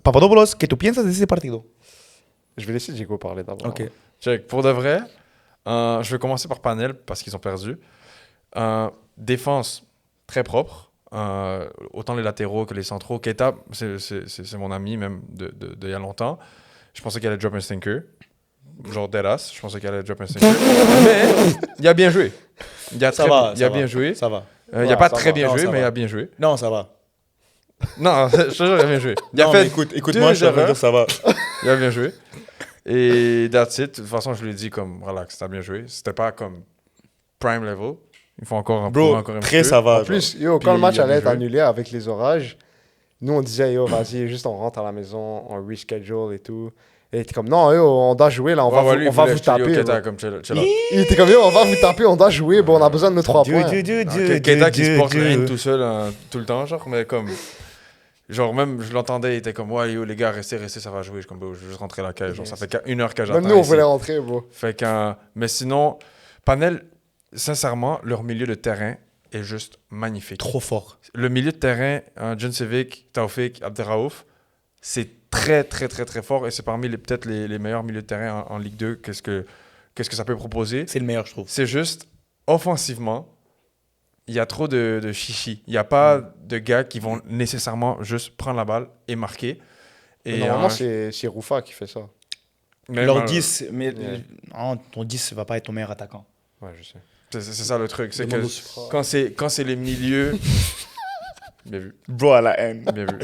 Papadopoulos, ¿qué tú piensas de ese partido? Je vais laisser Diego parler d'abord. Ok. Check. Pour de vrai, je vais commencer par Panel parce qu'ils ont perdu. Défense très propre. Autant les latéraux que les centraux. Keita, c'est mon ami même de il y a longtemps. Je pensais qu'il allait drop un stinker. Genre deadass. Je pensais qu'il allait drop un stinker. Mais il a bien joué. Il a bien joué. Ça va. Il n'a Ouais, pas ça très va. bien Non, joué, ça mais il va. a bien joué. Non, ça va. Non, je te jure, il a bien joué. Il a Non, fait mais écoute-moi, je suis en train de erreurs. dire ça va. Il a bien joué. Et that's it. De toute façon, je lui ai dit comme relax, t'as bien joué. C'était pas comme prime level. Il faut encore Bro, encore un très petit peu. ça va. En plus, yo, Puis quand le match il a allait bien être joué. annulé avec les orages, nous on disait yo, vas-y, juste on rentre à la maison, on reschedule et tout. Et il était comme non, yo, on doit jouer là, on va, lui, on il va voulait vous que je te dise, taper. ok, bro. t'as comme chill out. Il était comme yo, on va vous taper, on doit jouer, bon, on a besoin de nos 3 points. Keita qui se porte le haine tout seul tout le temps, genre, mais comme. Genre, même, je l'entendais, il était comme, ouais, yo, les gars, restez, ça va jouer. Je suis comme, bro, je vais juste rentrer à la cage. Genre, ça fait 1 heure que j'attends. Même nous, on ici. voulait rentrer, bro. Fait que, mais sinon, Panel, sincèrement, leur milieu de terrain est juste magnifique. Trop fort. Le milieu de terrain, John Civic, Taoufik, Abderraouf, c'est très, très, très, très fort et c'est parmi peut-être les meilleurs milieux de terrain en Ligue 2. Qu'est-ce que ça peut proposer? C'est le meilleur, je trouve. C'est juste, offensivement, il y a trop de chichi. Il n'y a pas de gars qui vont nécessairement juste prendre la balle et marquer. Et Normalement, c'est Roufa qui fait ça. même, Leur 10, mais Yeah. non, ton 10 va pas être ton meilleur attaquant. Ouais, je sais. c'est ça le truc. C'est Demande que au Supra. quand c'est les milieux... Bien vu, Bro, à la haine. bien vu.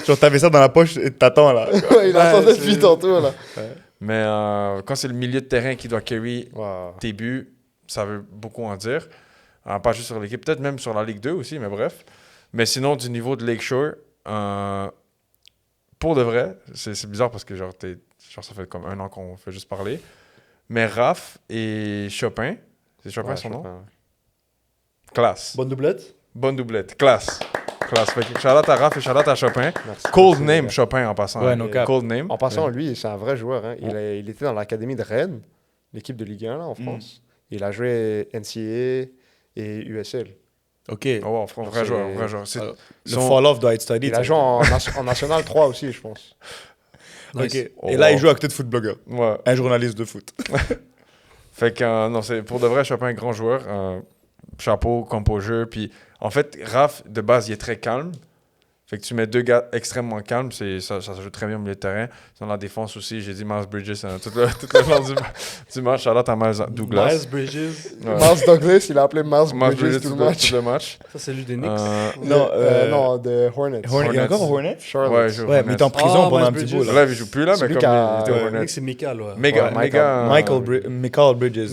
Genre, t'avais ça dans la poche et t'attends là. Ouais, il attendait depuis tantôt, là. Mais quand c'est le milieu de terrain qui doit carry Wow. tes buts, ça veut beaucoup en dire. Pas juste sur l'équipe, peut-être même sur la Ligue 2 aussi, mais bref. Mais sinon, du niveau de Lakeshore, pour de vrai, c'est bizarre parce que genre, ça fait comme 1 an qu'on fait juste parler. Mais Raph et Chopin, c'est Chopin Ouais, son nom? Chopin. Classe. Bonne doublette. Bonne doublette. Classe. Classe. Fait que shout-out à Raph et shout-out à Chopin. Merci. Cold Merci, name les gars. Chopin en passant. Ouais, hein. no cap. Cold name. En passant, lui, c'est un vrai joueur. Hein. Il était dans l'académie de Rennes, l'équipe de Ligue 1 là, en France. Il a joué NCAA et USL. Ok. Oh, wow, vrai joueur, vrai joueur. Le son- fall-off doit être studied. Il a joué en National 3 aussi, je pense. Nice. Ok. Oh, Et là, il wow. joue à côté de Foot Blogger, Ouais. un journaliste de foot. Fait que, non, c'est pour de vrai, Chopin, grand joueur. Chapeau, composure. Puis, en fait, Raph, de base, il est très calme. Fait que tu mets 2 gars extrêmement calmes, ça se joue très bien au milieu de terrain. Dans la défense aussi, j'ai dit Miles Bridges tout le long du match. Shout-out à Miles Douglas. Miles Bridges. Ouais. Miles Douglas, il a appelé Miles Miles Bridges tout le match. tout le match. Ça, c'est lui des Knicks. Non, Non, de Hornets. Il y a Hornets. encore Hornet? Charlotte. Ouais, il joue Ouais, mais il était en Hornets. prison Ah, pendant un Miles petit bout. Bridges. Là. Là, il joue plus, là, mais Celui comme qui a- il était ouais. au Hornets. Knicks, c'est Michael, ouais. Méga, Ouais, méga, Michael Bridges.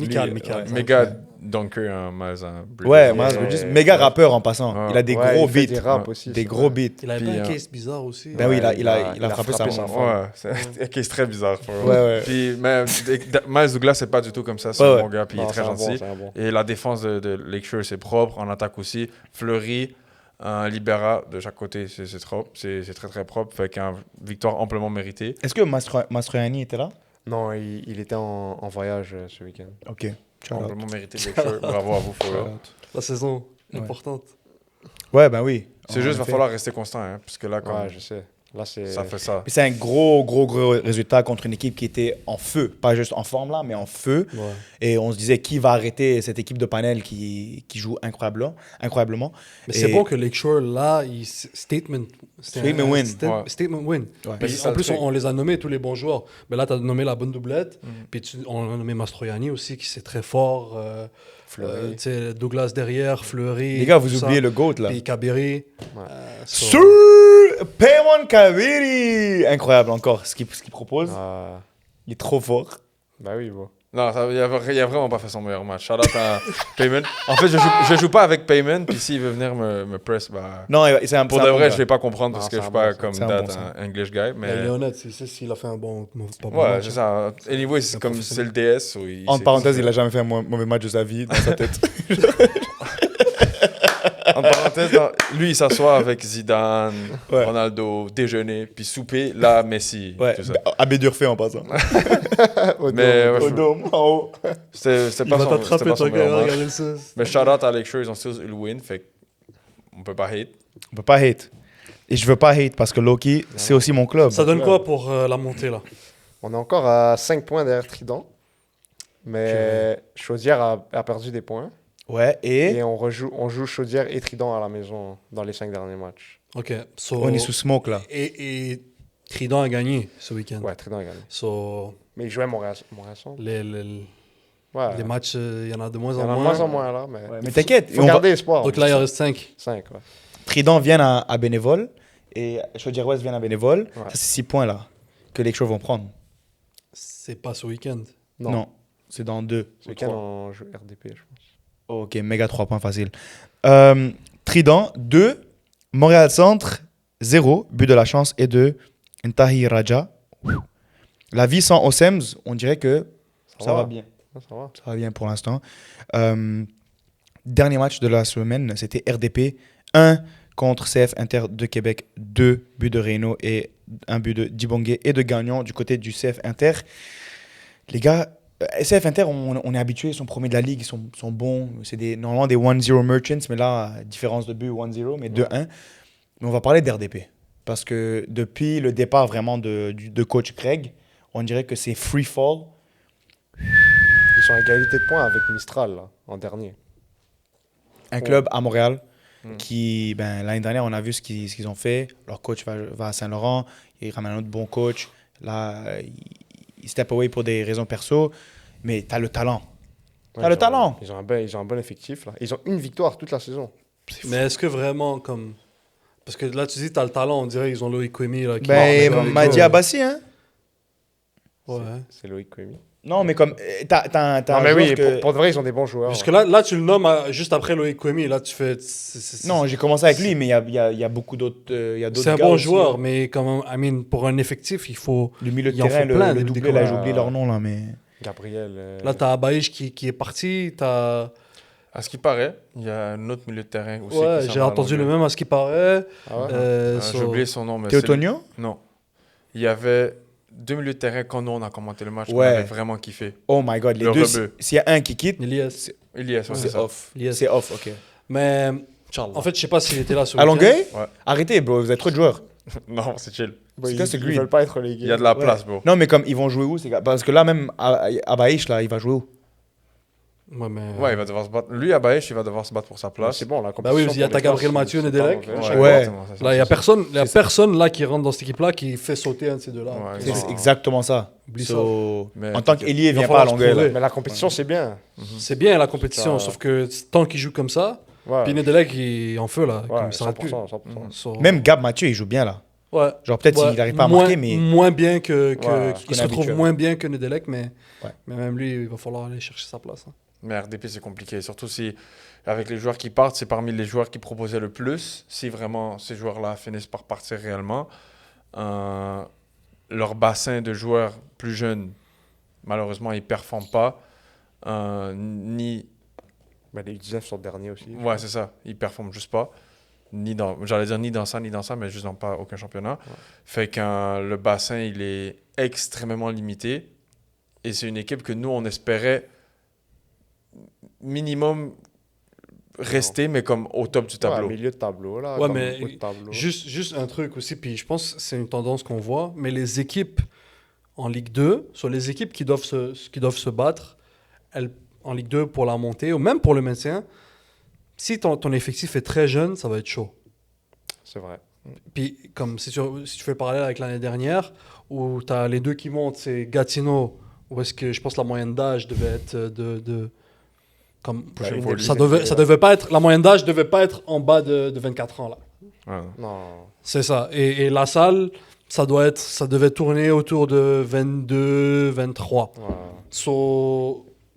lui, Michael, ouais. méga dunker, Miles Bridges. Ouais, Ouais. Miles Bridges. Méga rappeur en passant. Ouais. Il a des Ouais, gros il fait beats. des rap Ouais. aussi, Des c'est gros vrai. beats. Il avait Puis, pas un case bizarre aussi. Ben oui, il il a a frappé sa frappé maman. Ouais, c'est très bizarre. Ouais, ouais. Puis, mais Miles Douglas, c'est pas du tout comme ça. C'est Ouais, un ouais. bon gars, puis il est Non, très c'est un bon, gentil. c'est un bon. Et la défense de Lakeshore, c'est propre. En attaque aussi. Fleury, Libera de chaque côté, c'est trop. C'est très, très propre. Fait qu'une victoire amplement méritée. Est-ce que Mastroianni était là? Non, il était en voyage ce week-end. Ok. Shout out. Amplement mérité de Lakeshore. Bravo à vous, for real. La saison Ouais. importante. Ouais, ben oui. C'est En juste, il va effet. falloir rester constant. Hein, parce que là, comme Ouais, je sais. Là, c'est. ça fait ça. Mais c'est un gros résultat contre une équipe qui était en feu. Pas juste en forme là, mais en feu. Ouais. Et on se disait qui va arrêter cette équipe de panel qui joue incroyablement. Mais c'est Et- bon que Lakeshore, là, statement. Statement win. Ouais. Statement win. Ouais. Mais Puis, c'est ça en le plus, truc. on les a nommés, tous les bons joueurs. Mais là, tu as nommé la bonne doublette. Mhm. Puis on a nommé Mastroianni aussi, qui c'est très fort. Fleury. Tu sais, Douglas derrière, Fleury. Les gars, vous tout ça. oubliez le GOAT là. Puis Kabiri. Ouais. Sur Paywan Kaviri! Incroyable encore ce qu'il propose. Ah, Il est trop fort. bah oui, bon. Non, il a vraiment pas fait son meilleur match. Shout out à Payman. En fait, je joue pas avec Payman, puis s'il veut venir me press, bah. Non, c'est un Pour c'est de un bon vrai, gars. je vais pas comprendre parce Non, que c'est je un suis pas bon- comme c'est un that, bon sang. un English guy. Mais Mais il est honnête, il sait s'il a fait un bon pas bon ouais, match. c'est ça. Anyway, c'est comme c'est le DS. Où il Entre sait- parenthèses, il a jamais fait un mauvais match de sa vie dans sa tête. Entre parenthèses, lui, il s'assoit avec Zidane, Ouais. Ronaldo, déjeuner, puis souper, là, Messi. Ouais, Tout ça. Abbé Durfé en passant. Mais ouais, Au dôme, en haut. c'était Il pas va son t'attraper, meilleur toi, gars. match. Regardez ça. Mais shout out à Lakeshore, ils ont still eu le win, fait on peut pas hate. On peut pas hate. Et je veux pas hate parce que Loki, c'est aussi mon club. Ça donne quoi pour la montée, là? On est encore à 5 points derrière Trident. Mais Chaudière a perdu des points. Ouais, et Et on joue Chaudière et Trident à la maison dans les 5 derniers matchs. OK. So, on est sous smoke là. Et Trident a gagné ce week-end. Ouais, Trident a gagné. So, Mais il jouait Montréal Centre. les matchs, il y en a de moins Il y en a en de moins. moins en moins là. Mais, Mais t'inquiète, faut on va- garder espoir. Donc là, il en reste 5. 5, ouais. Trident vient à Bénévole et Chaudière Ouest vient à Bénévole. Ouais. Ça, c'est 6 points là que les Chauves vont prendre. C'est pas ce week-end. Non, c'est dans 2. Ce week-end, on joue RDP, je pense. Ok, méga 3 points facile. Trident, 2. Montréal Centre, 0. But de la chance et de Ntahi Raja. La vie sans Osems, on dirait que ça va bien. Ça va. Ça va bien pour l'instant. Dernier match de la semaine, c'était RDP 1 contre CF Inter de Québec, 2 buts de Reynaud et un but de Dibongué et de Gagnon du côté du CF Inter. Les gars, CF Inter, on est habitué, ils sont premiers de la ligue, ils sont bons. C'est normalement des 1-0 merchants, mais là, différence de but 1-0, mais 2-1. Mais on va parler d'RDP. Parce que depuis le départ vraiment de coach Greg, on dirait que c'est free fall. Ils sont à égalité de points avec Mistral, là, en dernier. Un club à Montréal qui, l'année dernière, on a vu ce qu'ils ont fait. Leur coach va à Saint-Laurent, il ramène un autre bon coach. Là, il step away pour des raisons perso, mais tu as le talent. T'as le talent. Ils ont un bon effectif, là. Ils ont une victoire toute la saison. Mais est-ce que vraiment, comme. Parce que là, tu dis, t'as le talent, on dirait qu'ils ont Loïc Kwemi. Là, qui Madi Abassi, hein? Ouais. C'est Loïc Kwemi. Non, mais comme, t'as Non, un mais joueur oui, que... pour de vrai, ils ont des bons joueurs. Parce que là, tu le nommes juste après Loïc Kwemi. Là, tu fais. Non, j'ai commencé avec lui, mais il y a beaucoup d'autres C'est un gars bon aussi, joueur, là. mais comme, pour un effectif, il faut. Le milieu de Il en terrain, faut plein, le des doublé, décors. là, j'ai oublié leur nom, là, mais... Gabriel. Là, t'as Abaïch qui est parti. T'as. À ce qui paraît, il y a un autre milieu de terrain aussi. Ouais, qui s'en j'ai va à entendu le Longueuil. même à ce qui paraît. Ah ouais? J'ai oublié son nom. Mais Théotonio? Non. Il y avait 2 milieux de terrain quand nous, on a commenté le match. Ouais. On avait vraiment kiffé. Oh my God, les Le deux, rebeu. s'il y a un qui quitte, Elias. Elias, ouais, c'est c'est ça. off. Yes. C'est off, ok. Mais. En fait, je sais pas s'il était là ce À week-end. Longueuil? Ouais. Arrêtez, bro, vous êtes trop de joueurs. Non, c'est chill. Bon, C'est quoi, c'est ils Green? veulent pas être relégués. Il y a de la Ouais. place, bro. Non, mais comme, ils vont jouer où, ces gars? Parce que là, même, Abaïch, là, il va jouer où? Ouais, mais. Ouais, il va devoir se battre. Lui, à Baèche, il va devoir se battre pour sa Ouais, place. c'est bon, la Bah oui, il y a ta Gabriel Mathieu, Nedelec. Ouais. Là, il y a personne là qui rentre dans cette équipe-là qui fait sauter un de ces deux-là. Ouais, C'est Non. exactement ça. Oublie So, Mais en tant qu'ailier, il va viens pas à falloir se Longueuil, là. prouver. Mais la compétition, c'est bien. C'est bien la compétition, Ça- sauf que tant qu'il joue comme ça, Ouais. puis Nedelec il est en feu là, Ouais, comme il s'arrête plus. 100%. 100%. So- Même Gab Mathieu, il joue bien, là. ouais. Genre, peut-être Ouais, il n'arrive pas à moins- marquer, mais... Moins bien Ouais, il se retrouve habituel. moins bien que Nedelec, mais Ouais. même lui, il va falloir aller chercher sa place. Hein. Mais RDP, c'est compliqué. Surtout si, avec les joueurs qui partent, c'est parmi les joueurs qui proposaient le plus. Si vraiment ces joueurs-là finissent par partir réellement, leur bassin de joueurs plus jeunes, malheureusement, ils ne performent pas. Ni... Mais les 19 sont derniers aussi. Ouais, c'est ça. Ils ne performent juste pas. J'allais dire ni dans ça, mais juste dans pas aucun championnat. Fait que le bassin, il est extrêmement limité. Et c'est une équipe que nous, on espérait minimum rester, mais comme au top du tableau. Ouais, milieu de tableau, là. Ouais, comme mais haut de tableau. juste un truc aussi, puis je pense que c'est une tendance qu'on voit, mais les équipes en Ligue 2, sur les équipes qui doivent se battre, en Ligue 2 pour la montée, ou même pour le maintien, si ton effectif est très jeune, ça va être chaud. C'est vrai. Puis, comme si tu fais le parallèle avec l'année dernière, où tu as les deux qui montent, c'est Gatineau, où est-ce que je pense que la moyenne d'âge devait être comme, Ouais, ça devait pas être, la moyenne d'âge devait pas être en bas de 24 ans, là. Ouais. Non. C'est ça. Et la salle, ça devait tourner autour de 22, 23. Ouais.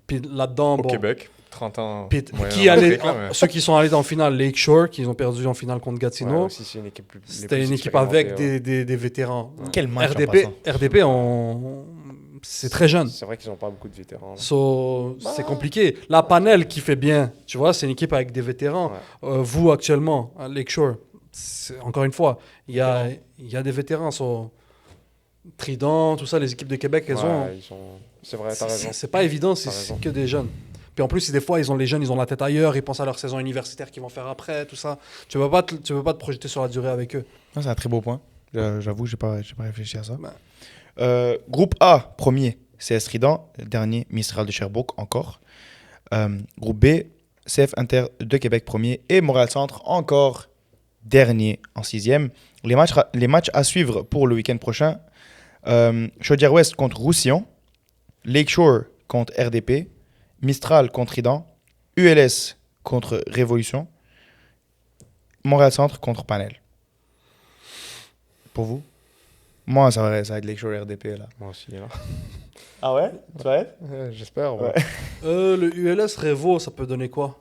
Puis là-dedans, Au bon, Québec, 30 ans. puis moyenne qui en allait, Afrique, là, mais- ceux qui sont allés en finale, Lakeshore, qui ont perdu en finale contre Ouais, Gatineau, aussi, c'est une équipe plus. les c'était plus une équipe avec expérimentées, des vétérans. Quel match, en RDP, passant. c'est très jeune. C'est vrai qu'ils n'ont pas beaucoup de vétérans. là. C'est compliqué. La Panel qui fait bien, tu vois, c'est une équipe avec des vétérans. Vous, actuellement, à Lakeshore, encore une fois, il y a des vétérans. Trident, tout ça, les équipes de Québec, elles ont. Ouais, ils sont... C'est vrai, t'as raison. C'est pas évident, T'as c'est raison. que des jeunes. Puis en plus, des fois, les jeunes, ils ont la tête ailleurs, ils pensent à leur saison universitaire qu'ils vont faire après, tout ça. Tu peux pas te projeter sur la durée avec eux. Non, c'est un très beau point. J'avoue, j'ai pas réfléchi à ça. Ouais. Groupe A, premier, CS Trident. Dernier, Mistral de Sherbrooke, encore. Groupe B, CF Inter de Québec, premier. Et Montréal Centre, encore dernier en sixième. Les matchs à suivre pour le week-end prochain. Chaudière-Ouest contre Roussillon. Lakeshore contre RDP. Mistral contre Trident. ULS contre Révolution. Montréal Centre contre Panel. Pour vous? Moi, ça va être Lakeshore RDP, là. Moi aussi, là. Ah ouais? Tu vas être? J'espère. Ouais. Ouais. Le ULS Révo, ça peut donner quoi?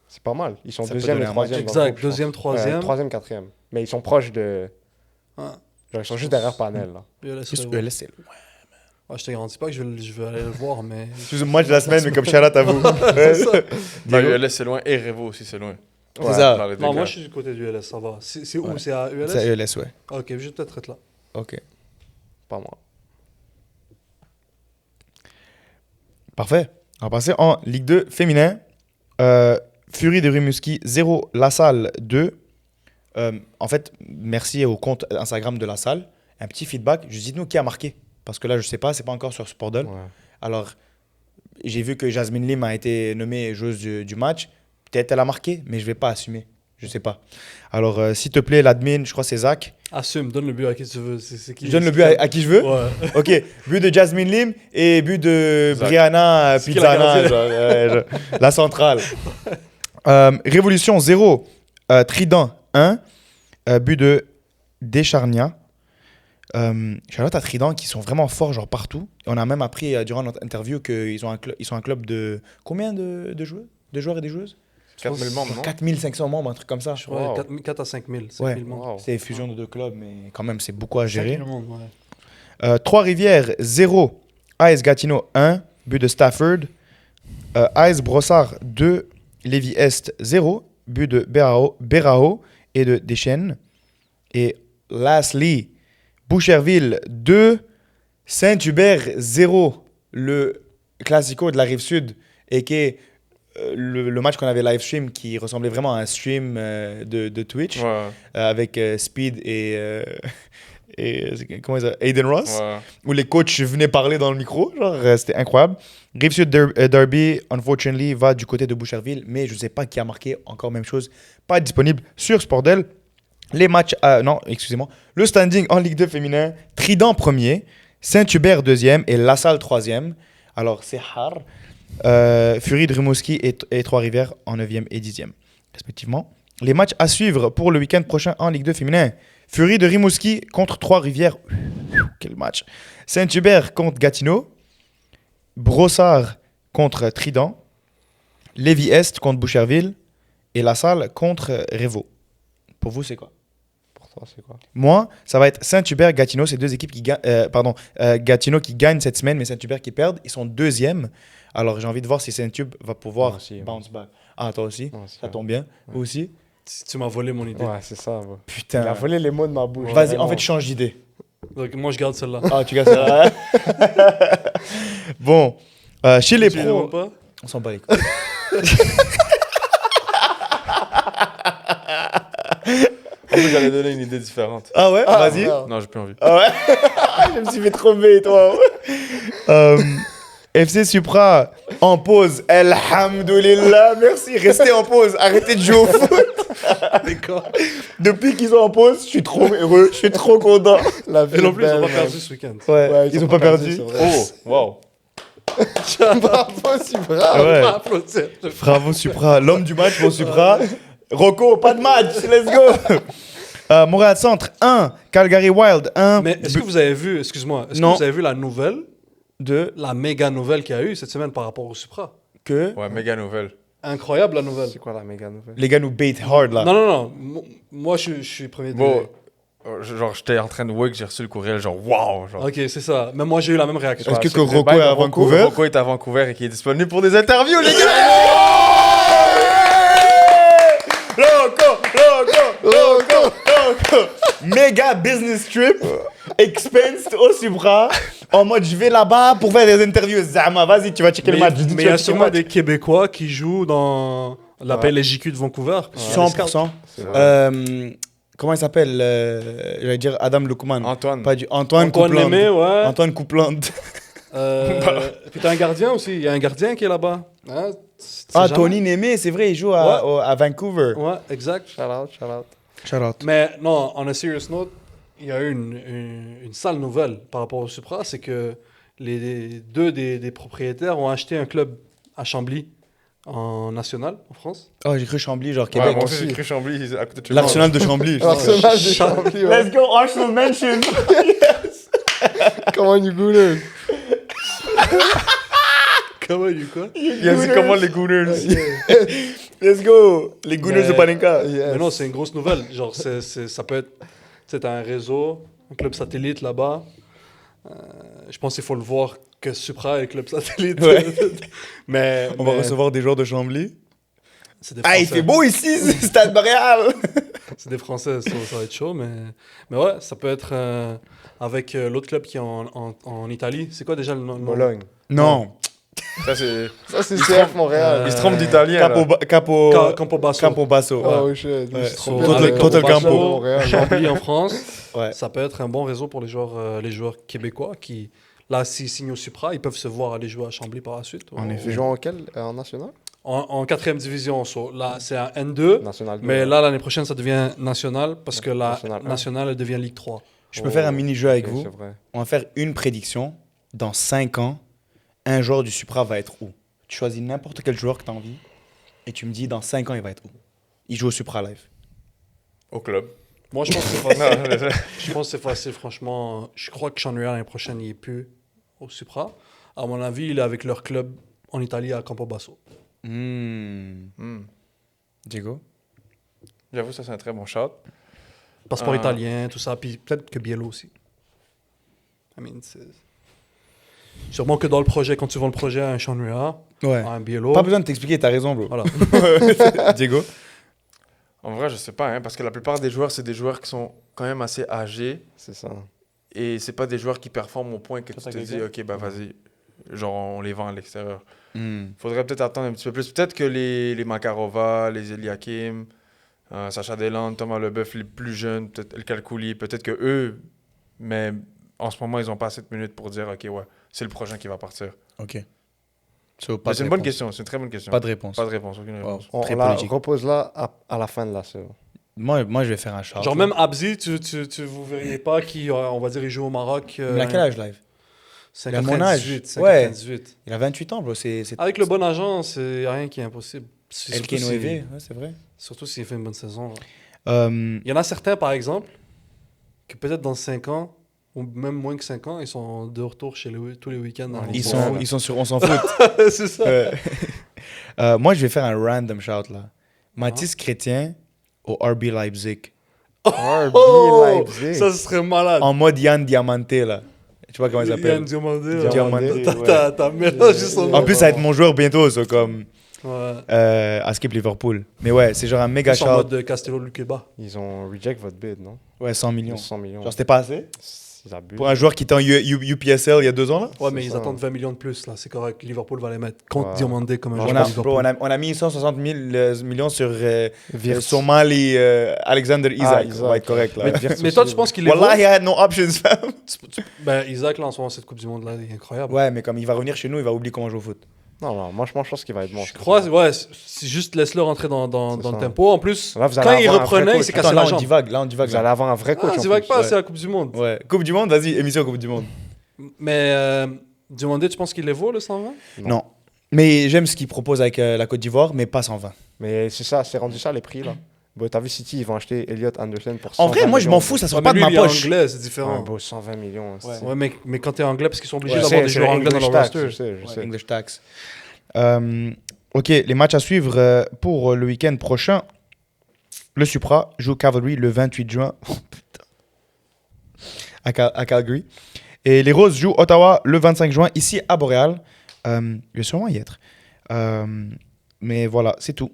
C'est pas mal. Ils sont Ça peut deuxième donner et un match. troisième. dans le Exact, groupe, je pense. deuxième, troisième. Ouais, troisième, quatrième. Mais ils sont proches de. Ah. Genre, ils sont juste derrière Panel, là. ULS Juste Révo. ULS, c'est loin. Ouais, je te garantis pas que je vais aller le voir, mais. C'est le match de la semaine, mais comme Charlotte à vous. C'est ça. Non, ULS, c'est loin. Et Revo aussi, c'est loin. C'est ça. Dans les deux Non, cas. moi je suis du côté du ULS, ça va. C'est où? Ouais. C'est à ULS? C'est à ULS, ouais. Ok, je vais peut-être être là. Ok. Pas moi. Parfait. On va passer en Ligue 2 féminin. Fury de Rimouski 0, La Salle 2. En fait, merci au compte Instagram de la salle. Un petit feedback. Je dis, dites-nous qui a marqué. Parce que là, je sais pas, c'est pas encore sur Sportdale. Ouais. Alors, j'ai vu que Jasmine Lim a été nommée joueuse du match. Peut-être elle a marqué, mais je vais pas assumer. Je sais pas. Alors, s'il te plaît, l'admin, je crois que c'est Zach. Assume, donne le but à qui tu veux. C'est qui, Je donne le c'est but qui- à qui je veux. Ouais. Ok, but de Jasmine Lim et but de Zach. Brianna C'est qui la Pizzana, gardienne? la centrale. Révolution 0, Trident 1, but de Descharnia. Charlotte à Trident qui sont vraiment forts genre partout. On a même appris durant notre interview qu'ils ont ils sont un club de combien de joueurs, de joueurs et des joueuses 4000 membres, non? 4500 membres, un truc comme ça. Ouais, Wow. 4 à 5 000. 5 Ouais. 000 membres. Wow. C'est fusion de deux clubs, mais quand même c'est beaucoup à 5 gérer. 000 membres, ouais. Trois-Rivières 0, AS Gatineau 1, but de Stafford. AS Brossard 2, Lévis-Est 0, but de Berao et de Deschênes. Et lastly, Boucherville 2, Saint-Hubert 0, le classico de la Rive-Sud, et qui est le match qu'on avait live stream qui ressemblait vraiment à un stream de Twitch Ouais. avec Speed comment ils appellent Aiden Ross, Ouais. où les coachs venaient parler dans le micro. Genre, c'était incroyable. Rive-Sud Derby, unfortunately, va du côté de Boucherville, mais je ne sais pas qui a marqué. Encore même chose, pas disponible sur Sportdale. Les matchs, non, excusez-moi. Le standing en Ligue 2 féminin, Trident premier, Saint-Hubert deuxième et La Salle troisième. Alors, c'est hard. Fury de Rimouski et Trois-Rivières en 9e et 10e, respectivement. Les matchs à suivre pour le week-end prochain en Ligue 2 féminin. Fury de Rimouski contre Trois-Rivières. Quel match. Saint-Hubert contre Gatineau. Brossard contre Trident. Lévis-Est contre Boucherville. Et La Salle contre Révaux. Pour vous, c'est quoi? Pour toi, c'est quoi? Moi, ça va être Saint-Hubert, Gatineau. C'est deux équipes qui gagnent. Gatineau qui gagne cette semaine, mais Saint-Hubert qui perdent. Ils sont deuxièmes. Alors, j'ai envie de voir si Saint-Hubert va pouvoir Moi aussi, bounce back. Ah, toi aussi? Moi aussi, Ça ouais. tombe bien. Vous aussi? Tu m'as volé mon idée. Ouais, c'est ça. bro. Il a Putain. volé les mots de ma bouche. Vas-y, vraiment. en fait, change d'idée. Donc, moi, je garde celle-là. Ah, tu gars, ça. Bon, chez les Tu le pros, vois pas? on s'en bat les couilles. En plus, j'allais donner une idée différente. Ah ouais, Ah, vas-y. merde. Non, j'ai plus envie. Ah ouais. Je me suis fait tromper, toi. FC Supra en pause. Alhamdoulilah, merci. Restez en pause. Arrêtez de jouer au foot. D'accord. Depuis qu'ils sont en pause, je suis trop heureux. Je suis trop content. La vie Et est non plus, ils belle, ont pas man. perdu ce week-end. Ouais, Ouais, ils ont pas perdu. c'est vrai. Oh, wow. Bravo, Supra. Ah ouais. Pas applaudir. Bravo Supra, l'homme du match pour Supra. Rocco, pas de match, let's go. Montréal Centre 1, Calgary Wild 1. Mais est-ce que vous avez vu, excuse-moi, est-ce Non. que vous avez vu la nouvelle, de la méga nouvelle qu'il y a eu cette semaine par rapport au Supra? que Ouais, méga nouvelle. Incroyable la nouvelle. C'est quoi la méga nouvelle? les gars nous bait hard là. Non, non, non. Moi, je suis premier Bon, degré. genre, j'étais en train de work, j'ai reçu le courriel, genre, wow. Genre. Ok, c'est ça. Mais moi, j'ai eu la même réaction. Est-ce que c'est le Rocco bail est de à Rocco. Vancouver? Rocco est à Vancouver et qui est disponible pour des interviews, les gars! Rocco. Méga business trip, expensed au Supra, en mode je vais là-bas pour faire des interviews. Zama, vas-y, tu vas checker le Mais match. Je dis, mais tu il y vas a checker le sûrement match. des Québécois qui jouent dans la PLJQ de Vancouver. 100%. C'est vrai. Comment il s'appelle j'allais dire Adam Luckman. Antoine. Pas du Antoine Antoine Coupland. Lemay, ouais. Antoine Coupland. Puis t'as un gardien aussi. Il y a un gardien qui est là-bas. Hein? Tu sais Ah, jamais. Tony Némé, c'est vrai, il joue à Vancouver. Ouais, exact. Shout out, shout out. Shout out. Mais non, on a serious note, il y a eu une sale nouvelle par rapport au Supra, c'est que les deux des propriétaires ont acheté un club à Chambly en national, en France. Oh, j'ai cru Chambly, genre Ouais, Québec. moi aussi, j'ai cru Chambly, à côté de chez moi. L'Arsenal de Chambly. Arsenal de Chambly, ouais. Let's go, Arsenal Mansion. Comment you gouleux? Comment il y a eu quoi? Il a dit comment les Gooners. Let's go. Les Gooners Mais- de Panenka. Mais non, c'est une grosse nouvelle. Genre, ça peut être... Tu sais, t'as un réseau, un club satellite là-bas. Je pense qu'il faut le voir que Supra est un club satellite. Ouais. mais On va mais recevoir des joueurs de Chambly. c'est des Ah, il Français. fait beau ici, c'est Stade Montréal. C'est des Français, ça va être chaud, mais ouais, ça peut être avec l'autre club qui est en Italie. C'est quoi déjà le nom? Bologne. Non. Ça, c'est... Ça, c'est CF Montréal. Il se trompe d'italien. là. Campobasso. Campobasso. Oh, Ouais. shit. Ouais. So, Total- avec Total Campobasso, Campo. Montréal. Chambly en France, Ouais. ça peut être un bon réseau pour les joueurs québécois qui, là, s'ils signent au Supra, ils peuvent se voir aller jouer à Chambly par la suite. En effet. Ils jouent en quel En national En 4e division. So, là, c'est un N2. National 2. Mais là, l'année prochaine, ça devient national parce que la National un. nationale, elle devient Ligue 3. Je peux faire un mini-jeu avec ok, vous. C'est vrai. On va faire une prédiction. Dans 5 ans, un joueur du Supra va être où? Tu choisis n'importe quel joueur que tu as envie et tu me dis dans 5 ans, il va être où? Il joue au Supra Live. Au club. Moi, je pense que c'est facile. Non, Je pense que c'est facile, franchement. Je crois que Sean Rea, l'année prochaine, il est plus au Supra. À mon avis, il est avec leur club en Italie à Campobasso. Diego? J'avoue, ça, c'est un très bon shot. Passeport Ah. italien, tout ça. Puis peut-être que Biello aussi. I mean, sûrement que dans le projet, quand tu vends le projet à un Sean Rea, Ouais. à un Biello. Pas besoin de t'expliquer, t'as raison, bro. Voilà. Diego? En vrai, je sais pas, hein, parce que la plupart des joueurs, c'est des joueurs qui sont quand même assez âgés. C'est ça. Et c'est pas des joueurs qui performent au point que tu Toi, te t'as dis, quelqu'un? ok, bah vas-y, genre on les vend à l'extérieur. Hmm. Faudrait peut-être attendre un petit peu plus. Peut-être que les Makarova, les Eliakim, Sacha Deslandes, Thomas Leboeuf, les plus jeunes, peut-être El Kalkouli, peut-être que eux, mais en ce moment, ils ont pas assez de minutes pour dire, ok, ouais, c'est le prochain qui va partir. Ok. So, Mais pas c'est de une bonne réponse. question, c'est une très bonne question. Pas de réponse. Pas de réponse, aucune Wow. réponse. On Très la politique. repose là à la fin de la saison. Moi, je vais faire un char. Genre même Abzi, vous verriez pas qui, on va dire, il joue au Maroc. Il a quel âge, live? 5 Il a mon âge. 98. Ouais. 98. Il a 28 ans, bro. C'est Avec le bon agent, c'est rien qui est impossible. C'est El surtout Kenoeve. si- Ouais, c'est vrai. Surtout s'il fait une bonne saison. genre. Euh, Il y en a certains, par exemple, que peut-être dans 5 ans, ou même moins que 5 ans, ils sont de retour chez tous les week-ends. dans ils le- sont sur On s'en fout. c'est ça. Moi, je vais faire un random shout là. Mathis Chrétien au RB Leipzig. RB Oh, Leipzig. ça serait malade. En mode Yann Diamante là. Je sais pas comment il s'appelle. Yann Diomandé, là. Diamante. T'as mélangé son nom. En plus, ça va être mon joueur bientôt, ça, comme Ouais. à Skip Liverpool. Mais ouais, c'est genre un méga Plus en shout. mode de Castello Luqueba. Ils ont reject votre bid, non Ouais, 100 millions. 100 millions. Genre, c'était pas assez Ils abusent. pour un joueur qui était en UPSL il y a 2 ans là. Ouais, mais C'est ils ça. attendent 20 millions de plus, là. C'est correct. Liverpool va les mettre contre Ouais. Diomandé comme un On joueur On a, de Liverpool. bro, on a mis 160 millions sur Virtus. Somali Alexander Isaac. Isaac. On va être correct là. Mais toi, tu penses qu'il est Wallah, il y a no options, fam. Ben, Isaac, là, en ce moment, cette Coupe du Monde-là, il est incroyable. Ouais, mais comme il va revenir chez nous, il va oublier comment jouer au foot. Non, moi je pense qu'il va être bon. Je crois, ouais, c'est juste laisse-le rentrer dans C'est le ça. tempo. En plus, Là, vous allez quand il avoir un vrai reprenait, il coach. s'est Attends, cassé là, la on jambe. divague. Là, on divague. Vous allez avoir un vrai coach. Ah, en tu vas plus. pas, ouais. c'est la Coupe du Monde. Ouais. Coupe du Monde, vas-y, émission Coupe du Monde. Mais Diomandé, tu penses qu'il les vaut, le 120? Non. Mais j'aime ce qu'il propose avec la Côte d'Ivoire, mais pas 120. Mais c'est ça, c'est rendu ça les prix là. Bon, t'as vu City, ils vont acheter Elliot Anderson pour 120 En vrai, moi, je millions. m'en fous, ça sort Ouais, pas mais de lui, ma il est poche. anglais, c'est Ouais, différent. bon, 120 millions. Ouais. c'est- Ouais, mais quand t'es anglais, parce qu'ils sont obligés Ouais, d'avoir c'est- des c'est joueurs anglais dans English leur tax, roster. je sais, je Ouais, sais. English Tax. Ok, les matchs à suivre pour le week-end prochain. Le Supra joue Cavalry le 28 juin. Oh, putain. À Calgary. Et les Roses jouent Ottawa le 25 juin, ici à Boréal. Je vais sûrement y être. Mais voilà, c'est tout.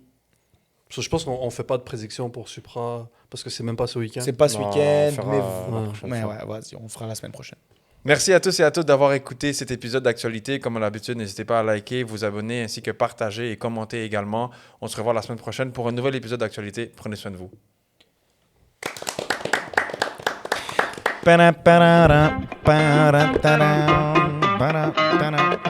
Parce que je pense qu'on fait pas de prédiction pour Supra, parce que c'est même pas ce week-end. C'est pas ce Non, week-end, on fera mais, la prochaine mais fois. ouais, vas-y, on fera la semaine prochaine. Merci à tous et à toutes d'avoir écouté cet épisode d'actualité. Comme à l'habitude, n'hésitez pas à liker, vous abonner ainsi que partager et commenter également. On se revoit la semaine prochaine pour un nouvel épisode d'actualité. Prenez soin de vous. Para, para, para, para, para, para.